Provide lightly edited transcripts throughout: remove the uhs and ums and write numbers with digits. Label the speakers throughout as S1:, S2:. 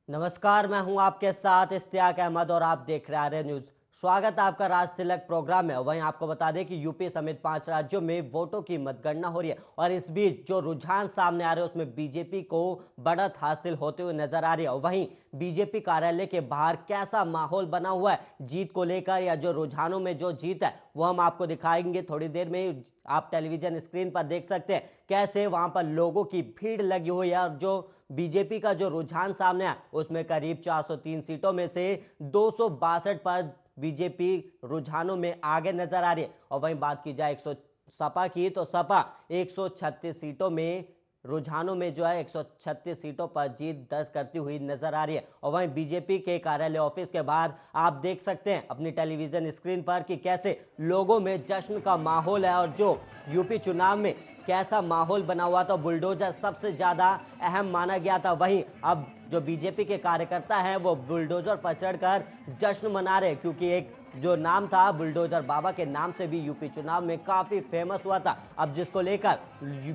S1: नमस्कार, मैं हूं आपके साथ इश्तियाक अहमद और आप देख रहे आर्य न्यूज। स्वागत है आपका राज तिलक प्रोग्राम में। वहीं आपको बता दें कि यूपी समेत 5 राज्यों में वोटों की मतगणना हो रही है और इस बीच जो रुझान सामने आ रहे हैं उसमें बीजेपी को बढ़त हासिल होते हुए नजर आ रही है। और वहीं बीजेपी कार्यालय के बाहर कैसा माहौल बना हुआ है जीत को लेकर, या जो रुझानों में जो जीत है वो हम आपको दिखाएंगे थोड़ी देर में। आप टेलीविजन स्क्रीन पर देख सकते हैं कैसे वहां पर लोगों की भीड़ लगी हुई है और जो बीजेपी का जो रुझान सामने है उसमें करीब 403 सीटों में से 262 पर बीजेपी रुझानों में आगे नजर आ रही है। और वहीं बात की जाए 100 सपा की, तो सपा 136 सीटों में रुझानों में जो है 136 सीटों पर जीत दर्ज करती हुई नजर आ रही है। और वहीं बीजेपी के कार्यालय ऑफिस के बाहर आप देख सकते हैं अपनी टेलीविजन स्क्रीन पर कि कैसे लोगों में जश्न का माहौल है और जो यूपी चुनाव में कैसा माहौल बना हुआ था, बुलडोजर सबसे ज्यादा अहम माना गया था। वहीं अब जो बीजेपी के कार्यकर्ता हैं वो बुलडोजर पर चढ़कर जश्न मना रहे, क्योंकि एक जो नाम था बुलडोजर बाबा के नाम से भी यूपी चुनाव में काफी फेमस हुआ था। अब जिसको लेकर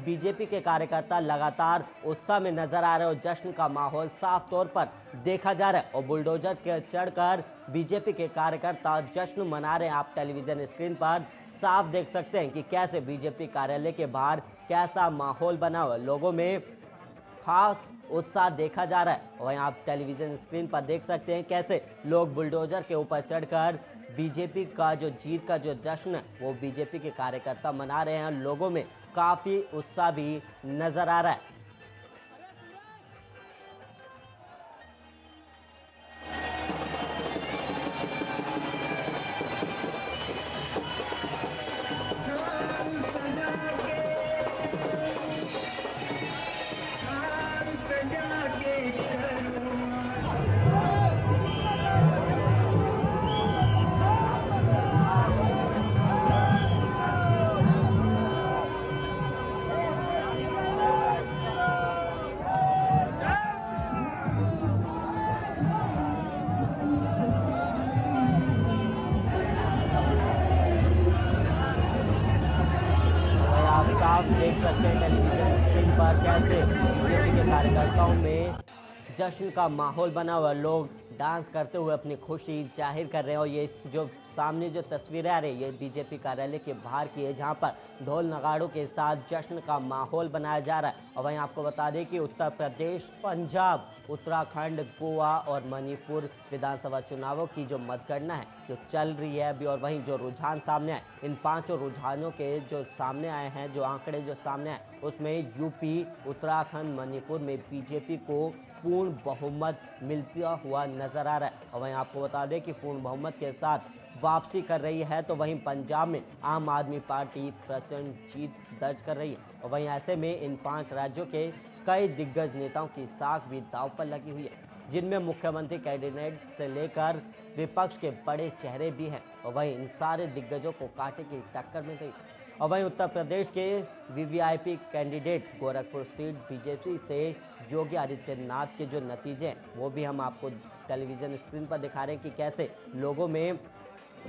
S1: बीजेपी के कार्यकर्ता लगातार उत्साह में नजर आ रहे हैं और जश्न का माहौल साफ तौर पर देखा जा रहा है और बुलडोजर के चढ़कर बीजेपी के कार्यकर्ता जश्न मना रहे हैं। आप टेलीविजन स्क्रीन पर साफ देख सकते हैं कि कैसे बीजेपी कार्यालय के बाहर कैसा माहौल बना हुआ है, लोगों में खास उत्साह देखा जा रहा है। वहीं आप टेलीविजन स्क्रीन पर देख सकते हैं कैसे लोग बुलडोजर के ऊपर चढ़कर बीजेपी का जो जीत का जो जश्न है वो बीजेपी के कार्यकर्ता मना रहे हैं। लोगों में काफी उत्साह भी नजर आ रहा है। आप साफ देख सकते हैं टेलीविजन स्क्रीन पर कैसे बीजेपी के कार्यकर्ताओं में जश्न का माहौल बना हुआ, लोग डांस करते हुए अपनी खुशी जाहिर कर रहे हैं। और ये जो सामने जो तस्वीरें आ रही है ये बीजेपी कार्यालय के बाहर की है, जहां पर ढोल नगाड़ों के साथ जश्न का माहौल बनाया जा रहा है। और वहीं आपको बता दें कि उत्तर प्रदेश, पंजाब, उत्तराखंड, गोवा और मणिपुर विधानसभा चुनावों की जो मतगणना है जो चल रही है अभी, और वहीं जो रुझान सामने आए, इन पांचों रुझानों के जो सामने आए हैं, जो आंकड़े जो सामने आए उसमें यूपी, उत्तराखंड, मणिपुर में बीजेपी को पूर्ण बहुमत मिलता हुआ नजर आ रहा है। और वहीं आपको बता दें कि पूर्ण बहुमत के साथ वापसी कर रही है, तो वहीं पंजाब में आम आदमी पार्टी प्रचंड जीत दर्ज कर रही है। और वहीं ऐसे में इन 5 राज्यों के कई दिग्गज नेताओं की साख भी दांव पर लगी हुई है, जिनमें मुख्यमंत्री कैंडिडेट से लेकर विपक्ष के बड़े चेहरे भी हैं। और वहीं इन सारे दिग्गजों को कांटे की टक्कर मिल रही है। और वहीं उत्तर प्रदेश के VVIP candidate Gorakhpur seat BJP से योगी आदित्यनाथ के जो नतीजे हैं वो भी हम आपको टेलीविजन स्क्रीन पर दिखा रहे हैं कि कैसे लोगों में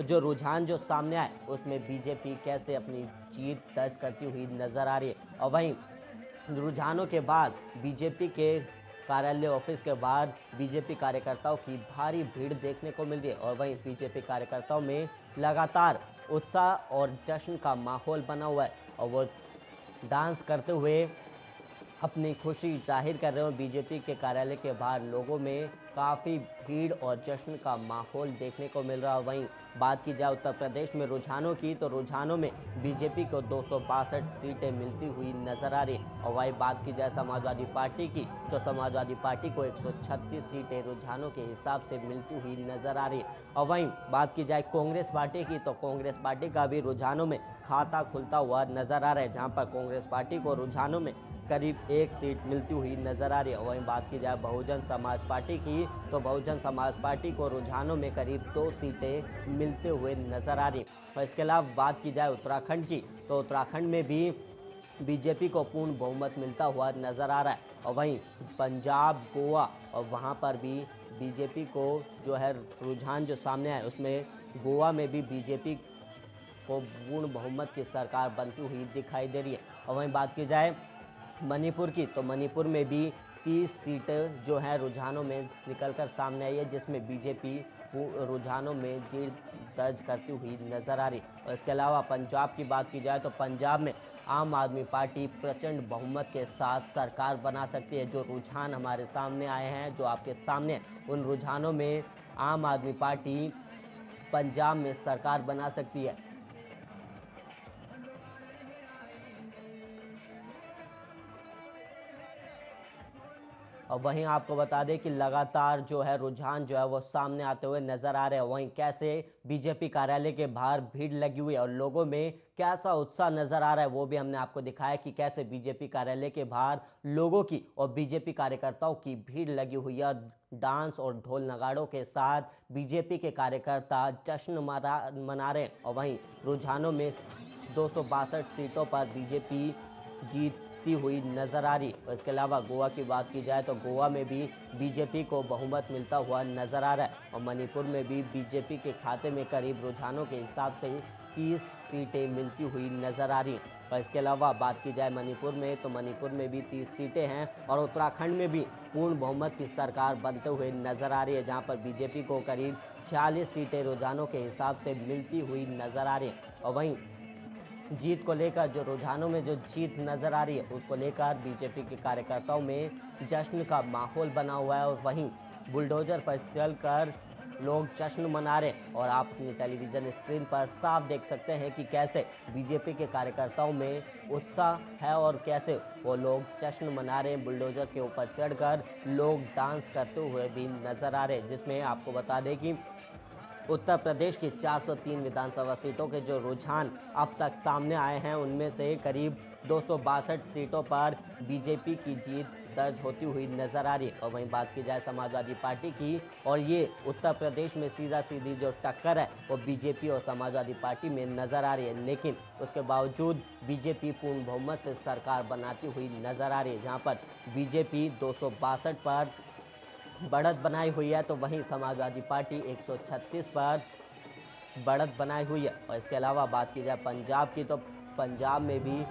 S1: जो रुझान जो सामने आए उसमें बीजेपी कैसे अपनी जीत दर्ज करती हुई नजर आ रही है। और वहीं रुझानों के बाद बीजेपी के कार्यालय ऑफिस के बाहर बीजेपी कार्यकर्ताओं की भारी भीड़ देखने को मिल रही है। और वहीं बीजेपी कार्यकर्ताओं में लगातार उत्साह और जश्न का माहौल बना हुआ है और वो डांस करते हुए अपनी खुशी जाहिर कर रहे हो। बीजेपी के कार्यालय के बाहर लोगों में काफ़ी भीड़ और जश्न का माहौल देखने को मिल रहा है। वहीं बात की जाए उत्तर प्रदेश में रुझानों की, तो रुझानों में बीजेपी को 262 सीटें मिलती हुई नजर आ रही है। और वहीं बात की जाए समाजवादी पार्टी की, तो समाजवादी पार्टी को 136 सीटें रुझानों के हिसाब से मिलती हुई नजर आ रही है। और वहीं बात की जाए कांग्रेस पार्टी की, तो कांग्रेस पार्टी का भी रुझानों में खाता खुलता हुआ नजर आ रहा है, जहां पर कांग्रेस पार्टी को रुझानों में करीब 1 सीट मिलती हुई नजर आ रही है। वहीं बात की जाए बहुजन समाज पार्टी की, तो बहुजन समाज पार्टी को रुझानों में करीब 2 सीटें मिलते हुए नजर आ रही है। और इसके अलावा बात की जाए उत्तराखंड की, तो उत्तराखंड में भी बीजेपी को पूर्ण बहुमत मिलता हुआ नजर आ रहा है। और वहीं पंजाब, गोवा और वहां पर भी बीजेपी को जो है रुझान जो सामने आए उसमें गोवा में भी बीजेपी को पूर्ण बहुमत की सरकार बनती हुई दिखाई दे रही है। और वहीं बात की जाए मणिपुर की, तो मणिपुर में भी 30 सीटें जो हैं रुझानों में निकलकर सामने आई है, जिसमें बीजेपी रुझानों में जीत दर्ज करती हुई नजर आ रही। और इसके अलावा पंजाब की बात की जाए तो पंजाब में आम आदमी पार्टी प्रचंड बहुमत के साथ सरकार बना सकती है। जो रुझान हमारे सामने आए हैं, जो आपके सामने, उन रुझानों में आम आदमी पार्टी पंजाब में सरकार बना सकती है। और वहीं आपको बता दें कि लगातार जो है रुझान जो है वो सामने आते हुए नजर आ रहे हैं। वहीं कैसे बीजेपी कार्यालय के बाहर भीड़ लगी हुई है और लोगों में कैसा उत्साह नजर आ रहा है, वो भी हमने आपको दिखाया कि कैसे बीजेपी कार्यालय के बाहर लोगों की और बीजेपी कार्यकर्ताओं की भीड़ लगी हुई है। डांस और ढोल नगाड़ों के साथ बीजेपी के कार्यकर्ता जश्न मना रहे हैं। और वहीं रुझानों में 262 सीटों पर बीजेपी जीतती हुई नजर आ रही। और इसके अलावा गोवा की बात की जाए तो गोवा में भी बीजेपी को बहुमत मिलता हुआ नजर आ रहा है। और मणिपुर में भी बीजेपी के खाते में करीब रुझानों के हिसाब से 30 सीटें मिलती हुई नजर आ रही। और इसके अलावा बात की जाए मणिपुर में तो मणिपुर में भी 30 सीटें हैं और उत्तराखंड में भी पूर्ण बहुमत की सरकार बनते हुए नजर आ रही है, जहां पर बीजेपी को करीब 46 सीटें रुझानों के हिसाब से मिलती हुई नजर आ रही है। और वहीं जीत को लेकर, जो रुझानों में जो जीत नजर आ रही है, उसको लेकर बीजेपी के कार्यकर्ताओं में जश्न का माहौल बना हुआ है। और वहीं बुलडोजर पर चलकर लोग जश्न मना रहे हैं। और आप अपनी टेलीविज़न स्क्रीन पर साफ देख सकते हैं कि कैसे बीजेपी के कार्यकर्ताओं में उत्साह है और कैसे वो लोग जश्न मना रहे हैं। बुलडोजर के ऊपर चढ़कर लोग डांस करते हुए भी नजर आ रहे हैं, जिसमें आपको बता दें कि उत्तर प्रदेश की 403 विधानसभा सीटों के जो रुझान अब तक सामने आए हैं, उनमें से करीब 262 सीटों पर बीजेपी की जीत दर्ज होती हुई नजर आ रही है। और वहीं बात की जाए समाजवादी पार्टी की, और ये उत्तर प्रदेश में सीधा सीधी जो टक्कर है वो बीजेपी और समाजवादी पार्टी में नजर आ रही है। लेकिन उसके बावजूद बीजेपी पूर्ण बहुमत से सरकार बनाती हुई नजर आ रही है, जहाँ पर बीजेपी 262 पर बढ़त बनाई हुई है, तो वहीं समाजवादी पार्टी 136 पर बढ़त बनाई हुई है। और इसके अलावा बात की जाए पंजाब की तो पंजाब में भी,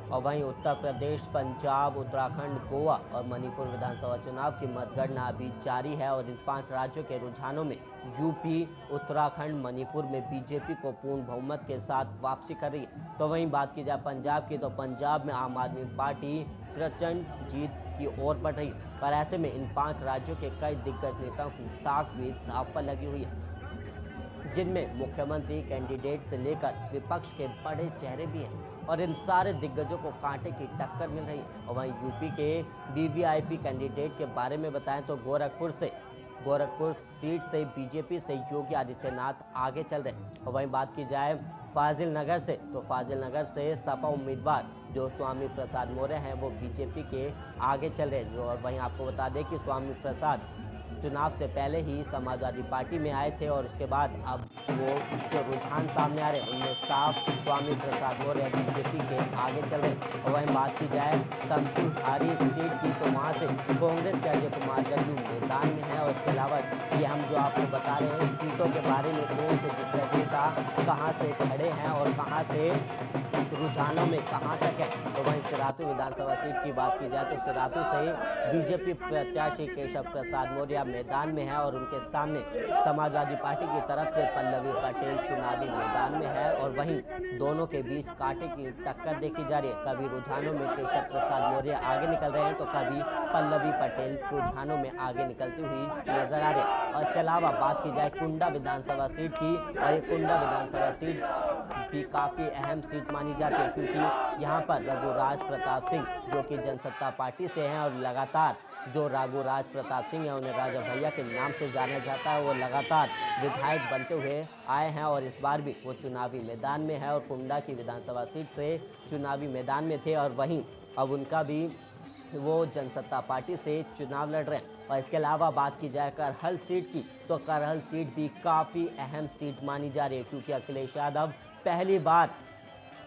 S1: और वहीं उत्तर प्रदेश, पंजाब, उत्तराखंड, गोवा और मणिपुर विधानसभा चुनाव की मतगणना अभी जारी है। और इन 5 राज्यों के रुझानों में यूपी, उत्तराखंड, मणिपुर में बीजेपी को पूर्ण बहुमत के साथ वापसी कर रही है। तो वहीं बात की जाए पंजाब की तो पंजाब में आम आदमी पार्टी प्रचंड जीत की ओर बढ़ रही है। पर ऐसे में इन 5 राज्यों के कई दिग्गज नेताओं की साख भी दांव पर लगी हुई है, जिनमें मुख्यमंत्री कैंडिडेट से लेकर विपक्ष के बड़े चेहरे भी हैं। और इन सारे दिग्गजों को कांटे की टक्कर मिल रही है। और वहीं यूपी के वीवीआईपी कैंडिडेट के बारे में बताएं तो गोरखपुर सीट से बीजेपी से योगी आदित्यनाथ आगे चल रहे हैं। और वहीं बात की जाए फाजिल नगर से तो फाजिल नगर से सपा उम्मीदवार जो स्वामी प्रसाद मौर्य हैं वो बीजेपी के आगे चल रहे हैं। और वहीं आपको बता दें कि स्वामी प्रसाद चुनाव से पहले ही समाजवादी पार्टी में आए थे, और उसके बाद अब वो जो रुझान सामने आ रहे हैं उनमें साफ स्वामी प्रसाद मौर्य बीजेपी के आगे चल रहे हैं। और वहीं बात की जाए तमकुहीखारी सीट की तो वहाँ से कांग्रेस के अजय कुमार जदयू मैदान में है। और इसके अलावा ये हम जो आपको बता रहे हैं सीटों के बारे में, कौन से दिग्गज नेता कहाँ से खड़े हैं और कहाँ से रुझानों में कहां तक है। तो वहीं सिराथू विधानसभा सीट की बात की जाए तो सिराथू से बीजेपी प्रत्याशी केशव प्रसाद मौर्य मैदान में है, और उनके सामने समाजवादी पार्टी की तरफ से पल्लवी पटेल चुनावी मैदान में है। और वहीं दोनों के बीच कांटे की टक्कर देखी जा रही है। कभी रुझानों में केशव प्रसाद मौर्य आगे निकल रहे हैं तो कभी पल्लवी पटेल रुझानों में आगे निकलती हुई नजर आ रही है। और इसके अलावा बात की जाए कुंडा विधानसभा सीट की, और ये कुंडा विधानसभा सीट भी काफ़ी अहम सीट मानी जाती है, क्योंकि यहाँ पर रघुराज प्रताप सिंह जो कि जनसत्ता पार्टी से हैं, और लगातार जो रघुराज प्रताप सिंह है उन्हें राजा भैया के नाम से जाना जाता है, वो लगातार विधायक बनते हुए आए हैं और इस बार भी वो चुनावी मैदान में है और कुंडा की विधानसभा सीट से चुनावी मैदान में थे, और वहीं अब उनका भी वो जनसत्ता पार्टी से चुनाव लड़ रहे हैं। और इसके अलावा बात की जाए करहल सीट की, तो करहल सीट भी काफ़ी अहम सीट मानी जा रही है, क्योंकि अखिलेश यादव पहली बार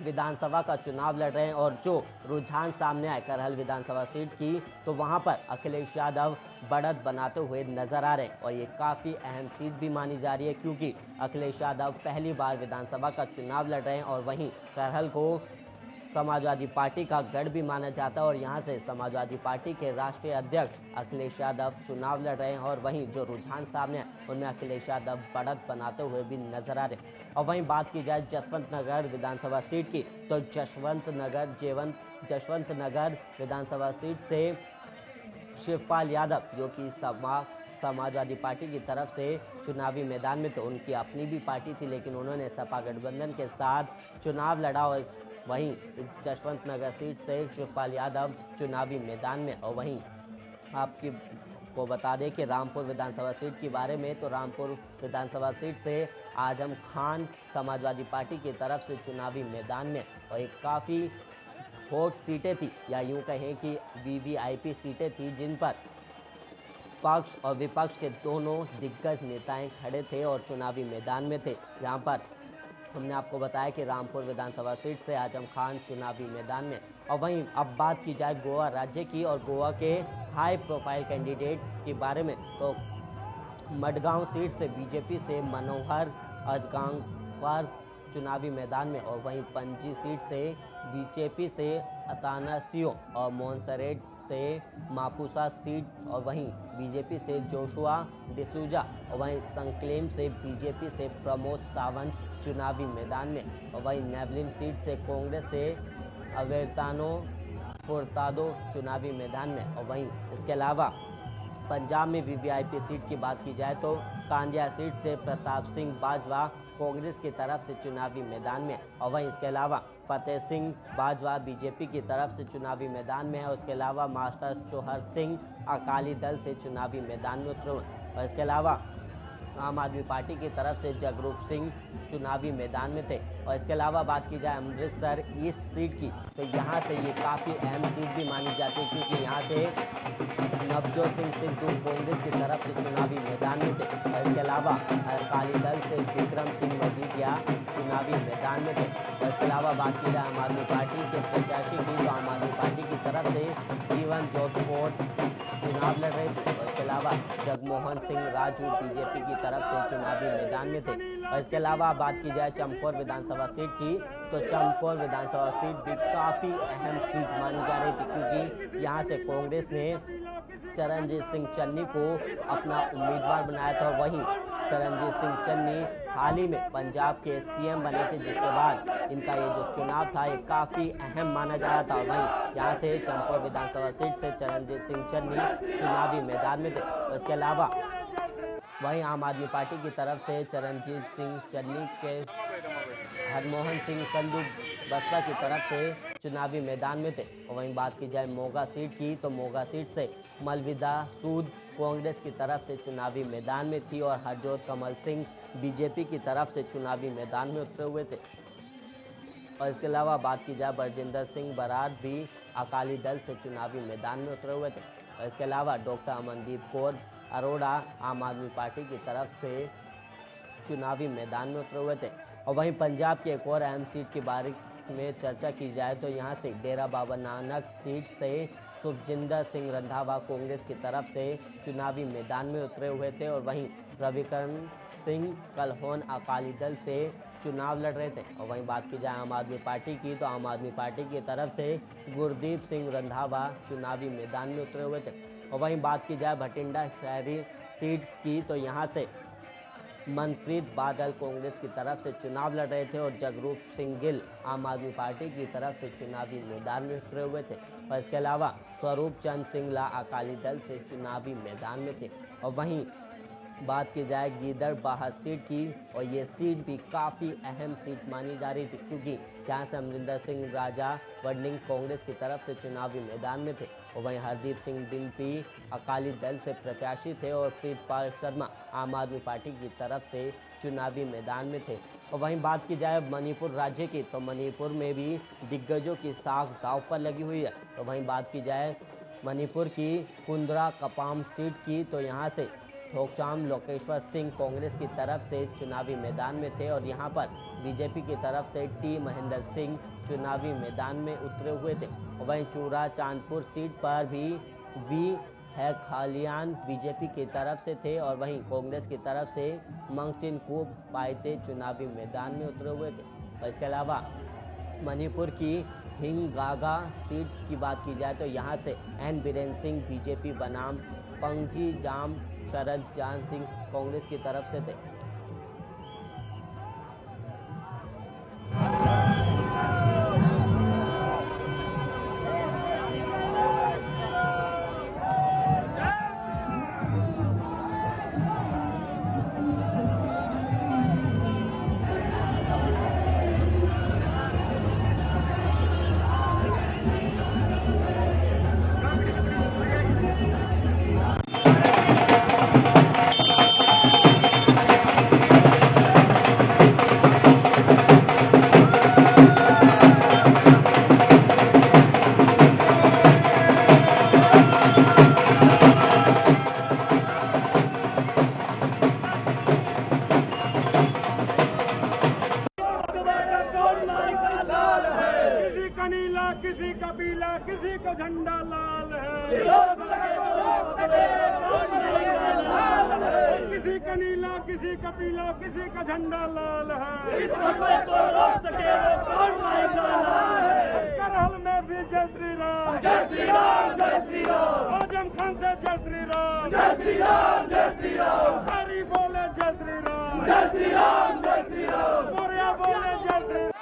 S1: विधानसभा का चुनाव लड़ रहे हैं। और जो रुझान सामने आए करहल विधानसभा सीट की, तो वहां पर अखिलेश यादव बढ़त बनाते हुए नजर आ रहे हैं, और ये काफ़ी अहम सीट भी मानी जा रही है, क्योंकि अखिलेश यादव पहली बार विधानसभा का चुनाव लड़ रहे हैं। और वहीं करहल को समाजवादी पार्टी का गढ़ भी माना जाता है और यहाँ से समाजवादी पार्टी के राष्ट्रीय अध्यक्ष अखिलेश यादव चुनाव लड़ रहे हैं और वहीं जो रुझान सामने है उनमें अखिलेश यादव बढ़त बनाते हुए भी नजर आ रहे हैं। और वहीं बात की जाए जसवंत नगर विधानसभा सीट की, तो जसवंत नगर विधानसभा सीट से शिवपाल यादव जो कि समाजवादी पार्टी की तरफ से चुनावी मैदान में, तो उनकी अपनी भी पार्टी थी लेकिन उन्होंने सपा गठबंधन के साथ चुनाव लड़ा और वहीं इस जसवंत नगर सीट से शिवपाल यादव चुनावी मैदान में। और वहीं आपकी को बता दें कि रामपुर विधानसभा सीट के बारे में, तो रामपुर विधानसभा सीट से आजम खान समाजवादी पार्टी की तरफ से चुनावी मैदान में और एक काफ़ी हॉट सीटें थी या यूं कहें कि वीवीआईपी सीटें थी जिन पर पक्ष और विपक्ष के दोनों दिग्गज नेताएं खड़े थे और चुनावी मैदान में थे। जहां पर हमने आपको बताया कि रामपुर विधानसभा सीट से आजम खान चुनावी मैदान में। और वहीं अब बात की जाए गोवा राज्य की और गोवा के हाई प्रोफाइल कैंडिडेट के बारे में, तो मडगांव सीट से बीजेपी से मनोहर अजगांवकर चुनावी मैदान में और वहीं पणजी सीट से बीजेपी से अतानासियो और मोन्सेरेट से मापुसा सीट और वहीं बीजेपी से जोशुआ डिसूजा और वहीं संक्लेम से बीजेपी से प्रमोद सावंत चुनावी मैदान में। और वहीं नेवलिन सीट से कांग्रेस से अवेतानो फुर्तादो चुनावी मैदान में। और वहीं इसके अलावा पंजाब में वीवीआईपी सीट की बात की जाए तो कांडिया सीट से प्रताप सिंह बाजवा कांग्रेस की तरफ से चुनावी मैदान में। और वहीं इसके अलावा फतेह सिंह बाजवा बीजेपी की तरफ से चुनावी मैदान में है। और इसके अलावा मास्टर चौहर सिंह अकाली दल से चुनावी मैदान में उतरे हुए। और इसके अलावा आम आदमी पार्टी की तरफ से जगरूप सिंह चुनावी मैदान में थे। और इसके अलावा बात की जाए अमृतसर ईस्ट सीट की, तो यहाँ से ये काफ़ी अहम सीट भी मानी जाती है क्योंकि यहाँ से नवजोत सिंह सिद्धू कांग्रेस की तरफ से चुनावी मैदान में थे। और इसके अलावा अकाली दल से विक्रम सिंह मजीठिया चुनावी मैदान में थे। और इसके अलावा बात की जाए आम आदमी पार्टी के प्रत्याशी की, तो आम आदमी पार्टी की तरफ से जीवन जोधपुर चुनाव लड़ रहे थे। और इसके अलावा जगमोहन सिंह राजू बीजेपी की तरफ से चुनावी मैदान में थे। और इसके अलावा बात की जाए चमकौर विधानसभा सीट की, तो चमकौर विधानसभा सीट भी काफ़ी अहम सीट मानी जा रही थी क्योंकि यहाँ से कांग्रेस ने चरणजीत सिंह चन्नी को अपना उम्मीदवार बनाया था। वहीं चरणजीत सिंह चन्नी हाल ही में पंजाब के सीएम बने थे जिसके बाद इनका ये जो चुनाव था ये काफ़ी अहम माना जा रहा था। वहीं यहाँ से चमकौर विधानसभा सीट से चरणजीत सिंह चन्नी चुनावी मैदान में थे। और इसके अलावा वहीं आम आदमी पार्टी की तरफ से चरणजीत सिंह चन्नी के हरमोहन सिंह संधू बसपा की तरफ से चुनावी मैदान में थे। और वहीं बात की जाए मोगा सीट की, तो मोगा सीट से मलविदा सूद कांग्रेस की तरफ से चुनावी मैदान में थी और हरजोत कमल सिंह बीजेपी की तरफ से चुनावी मैदान में उतरे हुए थे। और इसके अलावा बात की जाए बरजिंदर सिंह बराड़ भी अकाली दल से चुनावी मैदान में उतरे हुए थे। और इसके अलावा डॉक्टर अमनदीप कौर अरोड़ा आम आदमी पार्टी की तरफ से चुनावी मैदान में उतरे हुए थे। और वहीं पंजाब की एक और अहम सीट के बारे में चर्चा की जाए तो यहाँ से डेरा बाबा नानक सीट से सुखजिंदर सिंह रंधावा कांग्रेस की तरफ से चुनावी मैदान में उतरे हुए थे। और वहीं रविकरण सिंह कलहोन अकाली दल से चुनाव लड़ रहे थे। और वहीं बात की जाए आम आदमी पार्टी की, तो आम आदमी पार्टी की तरफ से गुरदीप सिंह रंधावा चुनावी मैदान में उतरे हुए थे। और वहीं बात की जाए भटिंडा शहरी सीट्स की, तो यहाँ से मनप्रीत बादल कांग्रेस की तरफ से चुनाव लड़ रहे थे और जगरूप सिंह गिल आम आदमी पार्टी की तरफ से चुनावी मैदान में उतरे हुए थे। और इसके अलावा स्वरूप चंद सिंगला अकाली दल से चुनावी मैदान में थे। और वहीं बात की जाए गीदड़बाहा सीट की, और ये सीट भी काफ़ी अहम सीट मानी जा रही थी क्योंकि यहाँ से अमरिंदर सिंह राजा वडनिंग कांग्रेस की तरफ से चुनावी मैदान में थे। और वहीं हरदीप सिंह डिम्पी अकाली दल से प्रत्याशी थे और प्रीतपाल शर्मा आम आदमी पार्टी की तरफ से चुनावी मैदान में थे। और वहीं बात की जाए मणिपुर राज्य की, तो मणिपुर में भी दिग्गजों की साख दांव पर लगी हुई है। तो वहीं बात की जाए मणिपुर की कुंद्रा कपाम सीट की, तो यहाँ से थोकचाम लोकेश्वर सिंह कांग्रेस की तरफ से चुनावी मैदान में थे और यहाँ पर बीजेपी की तरफ से टी महेंद्र सिंह चुनावी मैदान में उतरे हुए थे। और वहीं चूरा चांदपुर सीट पर भी वी है खालियान बीजेपी की तरफ से थे और वहीं कांग्रेस की तरफ से मंगचिन कुप पाइते चुनावी मैदान में उतरे हुए थे। और इसके अलावा मणिपुर की हिंगागा सीट की बात की जाए तो यहाँ से एन बीरेन सिंह बीजेपी बनाम पंगजी जाम शरद जान सिंह कांग्रेस की तरफ से थे।
S2: किसी कबीला किसी का झंडा लाल है, किसी का नीला किसी कबीला किसी का झंडा लाल है। करहल में भी जय श्री राम, जय श्री राम, जय श्री राम। आजम खान से जय श्री राम, जय श्री राम, जय श्री राम। हरी बोले जय श्री राम, जय श्री राम, जय श्री राम। मोरिया बोले जय श्री राम।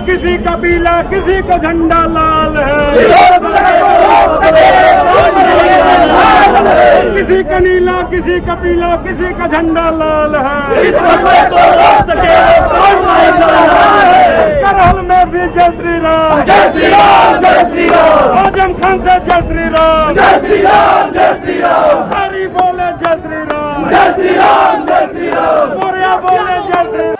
S2: किसी कबीला किसी का झंडा लाल है, किसी का नीला किसी कबीला किसी का झंडा लाल है। करहल में भी जय श्री राम, जय श्री राम, जय श्री राम। आजम खान से जय श्री राम, जय श्री राम, जय श्री राम। हरी बोले जय श्री राम, जय श्री राम, जय श्री राम। मोरया बोले जय श्री राम।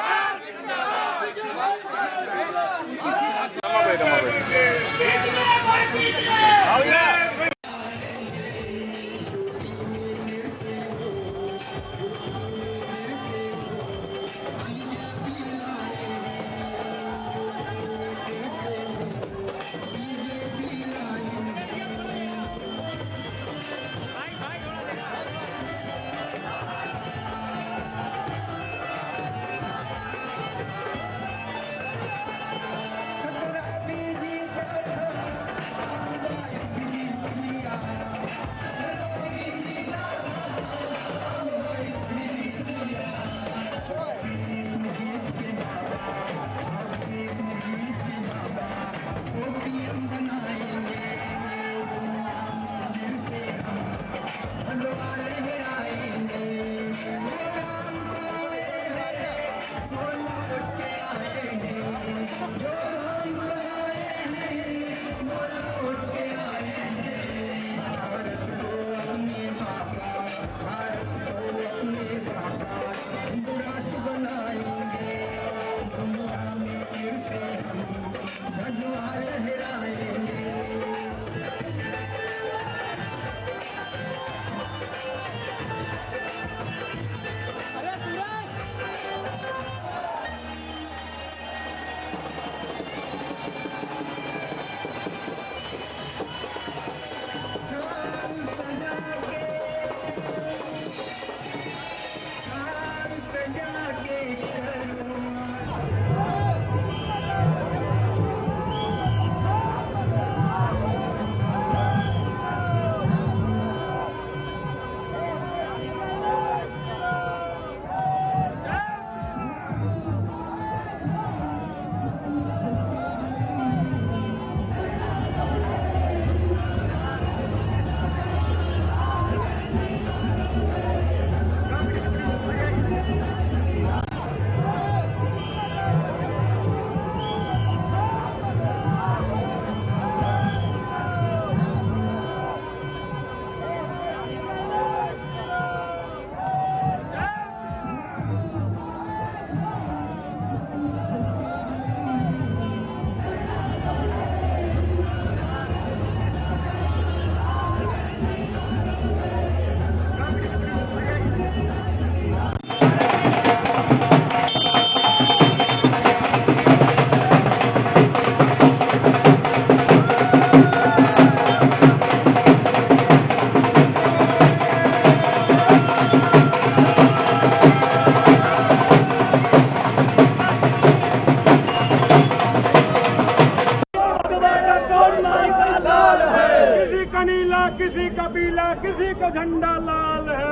S2: किसी का पीला, किसी का झंडा लाल है।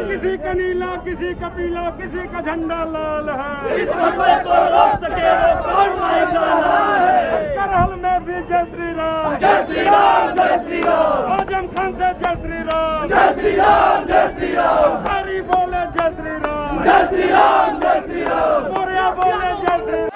S2: किसी का नीला, किसी का पीला, किसी का झंडा लाल है। इस हमले को रोक सके वो कौन है। करहल में भी जय श्री राम, जय श्री राम, जय श्री राम। आजम खान से जय श्री राम, जय श्री राम, जय श्री राम। हरी बोले जय श्री राम, जय श्री राम, जय श्री राम। मोरया बोले जय श्री राम।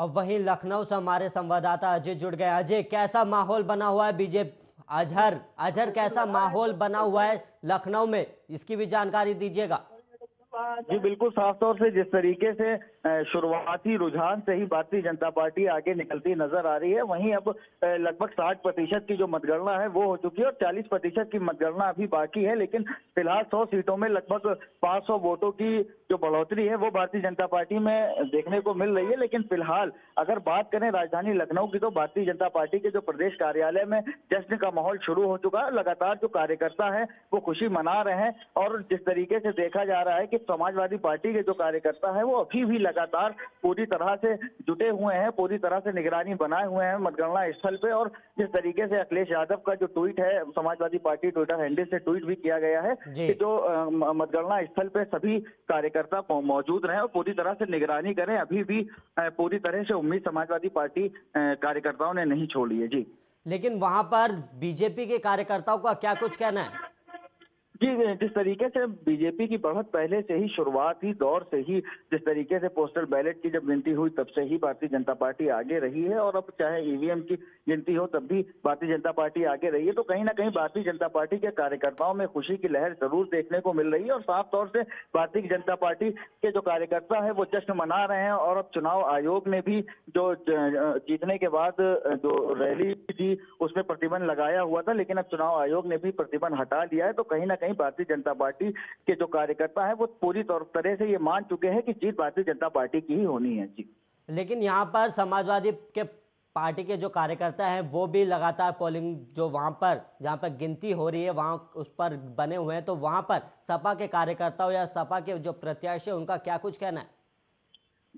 S1: और वहीं लखनऊ से हमारे संवाददाता अजय जुड़ गए। अजय, कैसा माहौल बना हुआ है बीजेपी अजहर अजहर कैसा माहौल बना हुआ है लखनऊ में, इसकी भी जानकारी दीजिएगा।
S3: जी बिल्कुल, साफ तौर से जिस तरीके से शुरुआती रुझान से ही भारतीय जनता पार्टी आगे निकलती नजर आ रही है, वहीं अब लगभग 60% की जो मतगणना है वो हो चुकी है और 40% की मतगणना अभी बाकी है। लेकिन फिलहाल 100 सीटों में लगभग 500 वोटों की जो बढ़ोतरी है वो भारतीय जनता पार्टी में देखने को मिल रही है। लेकिन फिलहाल अगर बात करें राजधानी लखनऊ की, तो भारतीय जनता पार्टी के जो प्रदेश कार्यालय में जश्न का माहौल शुरू हो चुका है। लगातार जो कार्यकर्ता है वो खुशी मना रहे हैं और जिस तरीके से देखा जा रहा है कि समाजवादी पार्टी के जो कार्यकर्ता है वो अभी भी लगातार पूरी तरह से जुटे हुए हैं, पूरी तरह से निगरानी बनाए हुए हैं मतगणना स्थल पे। और जिस तरीके से अखिलेश यादव का जो ट्वीट है, समाजवादी पार्टी ट्विटर हैंडल से ट्वीट भी किया गया है कि जो मतगणना स्थल पे सभी कार्यकर्ता मौजूद रहे और पूरी तरह से निगरानी करें। अभी भी पूरी तरह से उम्मीद समाजवादी पार्टी कार्यकर्ताओं ने नहीं छोड़ी है। जी,
S1: लेकिन वहां पर बीजेपी के कार्यकर्ताओं का क्या कुछ कहना है?
S3: जी, जिस तरीके से बीजेपी की बढ़त पहले से ही शुरुआती दौर से ही जिस तरीके से पोस्टल बैलेट की जब गिनती हुई तब से ही भारतीय जनता पार्टी आगे रही है और अब चाहे ईवीएम की गिनती हो तब भी भारतीय जनता पार्टी आगे रही है। तो कहीं ना कहीं भारतीय जनता पार्टी के कार्यकर्ताओं में खुशी की लहर जरूर देखने को मिल रही है और साफ तौर से भारतीय जनता पार्टी के जो कार्यकर्ता है वो जश्न मना रहे हैं। और अब चुनाव आयोग ने भी जो जीतने के बाद जो रैली थी उसमें प्रतिबंध लगाया हुआ था, लेकिन अब चुनाव आयोग ने भी प्रतिबंध हटा लिया है। तो कहीं ना कहीं भारतीय जनता पार्टी के जो कार्यकर्ता है वो पूरी तरह से ये मान चुके हैं कि जीत भारतीय जनता पार्टी की ही होनी है। जी,
S1: लेकिन यहाँ पर समाजवादी के पार्टी के जो कार्यकर्ता हैं वो भी लगातार पोलिंग जो वहां पर जहां पर गिनती हो रही है वहां उस पर बने हुए हैं, तो वहां पर सपा के कार्यकर्ताओं या सपा के जो प्रत्याशी उनका क्या कुछ कहना है?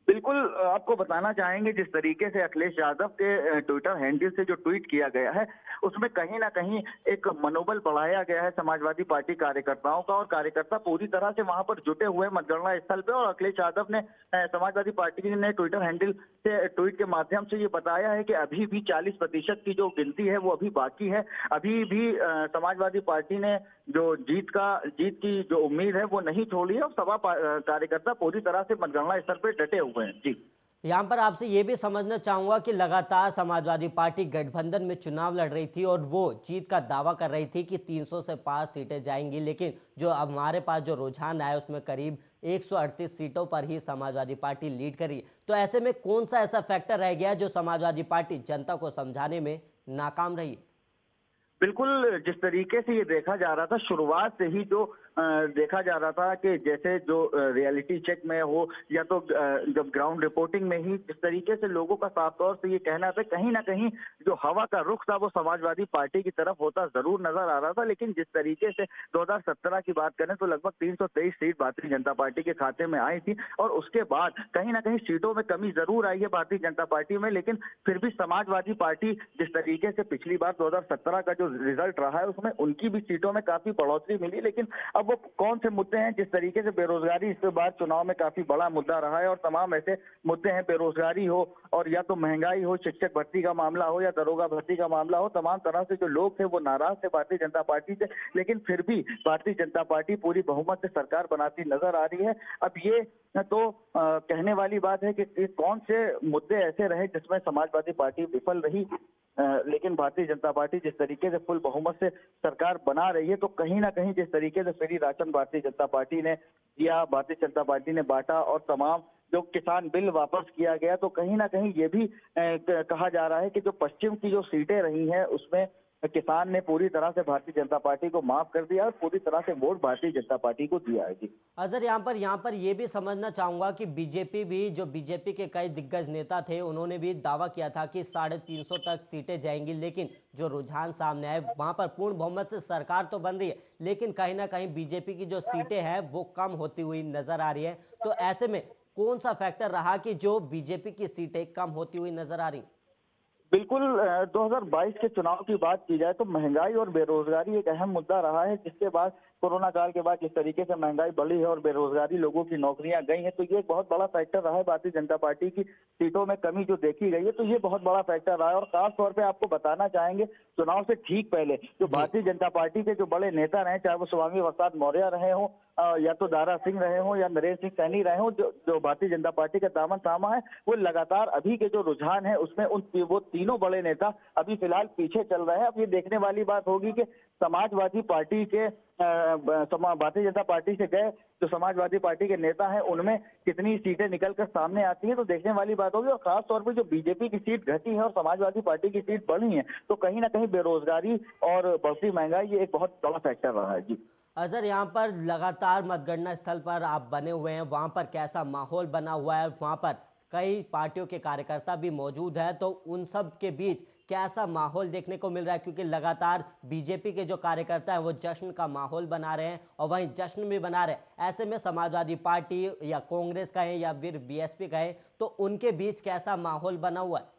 S3: बिल्कुल, आपको बताना चाहेंगे जिस तरीके से अखिलेश यादव के ट्विटर हैंडल से जो ट्वीट किया गया है उसमें कहीं ना कहीं एक मनोबल बढ़ाया गया है समाजवादी पार्टी कार्यकर्ताओं का और कार्यकर्ता पूरी तरह से वहां पर जुटे हुए मतगणना स्थल पे। और अखिलेश यादव ने समाजवादी पार्टी ने ट्विटर हैंडल से ट्वीट के माध्यम से ये बताया है कि अभी भी 40% की जो गिनती है वो अभी बाकी है। अभी भी समाजवादी पार्टी ने जो जीत की जो उम्मीद है वो नहीं छोड़ी है और सपा कार्यकर्ता पूरी तरह से मतगणना स्थल पर डटे हुए हैं। जी,
S1: यहाँ पर आपसे ये भी समझना चाहूंगा कि लगातार समाजवादी पार्टी गठबंधन में चुनाव लड़ रही थी और वो जीत का दावा कर रही थी कि 300 से 5 सीटें जाएंगी, लेकिन जो अब हमारे पास जो रुझान आया उसमें करीब 138 सीटों पर ही समाजवादी पार्टी लीड कर रही है। तो ऐसे में कौन सा ऐसा फैक्टर रह गया जो समाजवादी पार्टी जनता को समझाने में नाकाम रही है?
S3: बिल्कुल, जिस तरीके से ये देखा जा रहा था शुरुआत से ही जो देखा जा रहा था कि जैसे जो रियलिटी चेक में हो या तो जब ग्राउंड रिपोर्टिंग में ही जिस तरीके से लोगों का साफ तौर से ये कहना था कहीं ना कहीं जो हवा का रुख था वो समाजवादी पार्टी की तरफ होता जरूर नजर आ रहा था। लेकिन जिस तरीके से 2017 की बात करें तो लगभग 323 सीट भारतीय जनता पार्टी के खाते में आई थी और उसके बाद कहीं ना कहीं सीटों में कमी जरूर आई है भारतीय जनता पार्टी में। लेकिन फिर भी समाजवादी पार्टी जिस तरीके से पिछली बार 2017 का जो रिजल्ट रहा है उसमें उनकी भी सीटों में काफी बढ़ोतरी मिली। लेकिन अब वो कौन से मुद्दे हैं, जिस तरीके से बेरोजगारी इस बार चुनाव में काफी बड़ा मुद्दा रहा है और तमाम ऐसे मुद्दे हैं, बेरोजगारी हो और या तो महंगाई हो, शिक्षक भर्ती का मामला हो या दरोगा भर्ती का मामला हो, तमाम तरह से जो लोग थे वो नाराज थे भारतीय जनता पार्टी से। लेकिन फिर भी भारतीय जनता पार्टी पूरी बहुमत से सरकार बनाती नजर आ रही है। अब ये तो कहने वाली बात है कि कौन से मुद्दे ऐसे रहे जिसमें समाजवादी पार्टी विफल रही, लेकिन भारतीय जनता पार्टी जिस तरीके से फुल बहुमत से सरकार बना रही है तो कहीं ना कहीं जिस तरीके से free ration Bharatiya Janata party ने दिया, भारतीय जनता पार्टी ने बांटा और तमाम जो किसान बिल वापस किया गया, तो कहीं ना कहीं ये भी कहा जा रहा है कि जो पश्चिम की जो सीटें रही हैं उसमें किसान ने पूरी तरह से भारतीय जनता पार्टी को माफ कर दिया और पूरी तरह से वोट भारतीय जनता पार्टी को दिया है। जी
S1: अजहर, यहाँ पर ये भी समझना चाहूंगा कि बीजेपी के कई दिग्गज नेता थे, उन्होंने भी दावा किया था कि 350 तक सीटें जाएंगी, लेकिन जो रुझान सामने आए वहां पर पूर्ण बहुमत से सरकार तो बन रही है, लेकिन कहीं ना कहीं बीजेपी की जो सीटें हैं वो कम होती हुई नजर आ रही है। तो ऐसे में कौन सा फैक्टर रहा कि जो बीजेपी की सीटें कम होती हुई नजर आ रही?
S3: बिल्कुल, 2022 के चुनाव की बात की जाए तो महंगाई और बेरोजगारी एक अहम मुद्दा रहा है, जिसके बाद कोरोना काल के बाद जिस तरीके से महंगाई बढ़ी है और बेरोजगारी, लोगों की नौकरियां गई हैं, तो ये एक बहुत बड़ा फैक्टर रहा है। भारतीय जनता पार्टी की सीटों में कमी जो देखी गई है, तो ये बहुत बड़ा फैक्टर रहा है। और खास तौर पे आपको बताना चाहेंगे, चुनाव से ठीक पहले जो भारतीय जनता पार्टी के जो बड़े नेता रहे, चाहे वो स्वामी प्रसाद मौर्य रहे हों, या तो दारा सिंह रहे हों या नरेंद्र सिंह सैनी रहे हों, जो भारतीय जनता पार्टी का दामन थामा है, वो लगातार अभी के जो रुझान है उसमें वो तीनों बड़े नेता अभी फिलहाल पीछे चल रहे हैं। अब ये देखने वाली बात होगी कि समाजवादी पार्टी के भारतीय जनता पार्टी से गए जो समाजवादी पार्टी के नेता हैं, उनमें कितनी सीटें निकलकर सामने आती हैं, तो देखने वाली बात होगी। और खास तौर पर जो बीजेपी की सीट घटी है और समाजवादी पार्टी की सीट बढ़ी है, तो कहीं ना कहीं बेरोजगारी और बढ़ती महंगाई ये एक बहुत बड़ा फैक्टर रहा है। जी
S1: अजहर, यहाँ पर लगातार मतगणना स्थल पर आप बने हुए हैं, वहाँ पर कैसा माहौल बना हुआ है? वहाँ पर कई पार्टियों के कार्यकर्ता भी मौजूद हैं, तो उन सब के बीच कैसा माहौल देखने को मिल रहा है? क्योंकि लगातार बीजेपी के जो कार्यकर्ता हैं वो जश्न का माहौल बना रहे हैं और वहीं जश्न भी बना रहे हैं। ऐसे में समाजवादी पार्टी या कांग्रेस का है या फिर बीएसपी का है, तो उनके बीच कैसा माहौल बना हुआ है?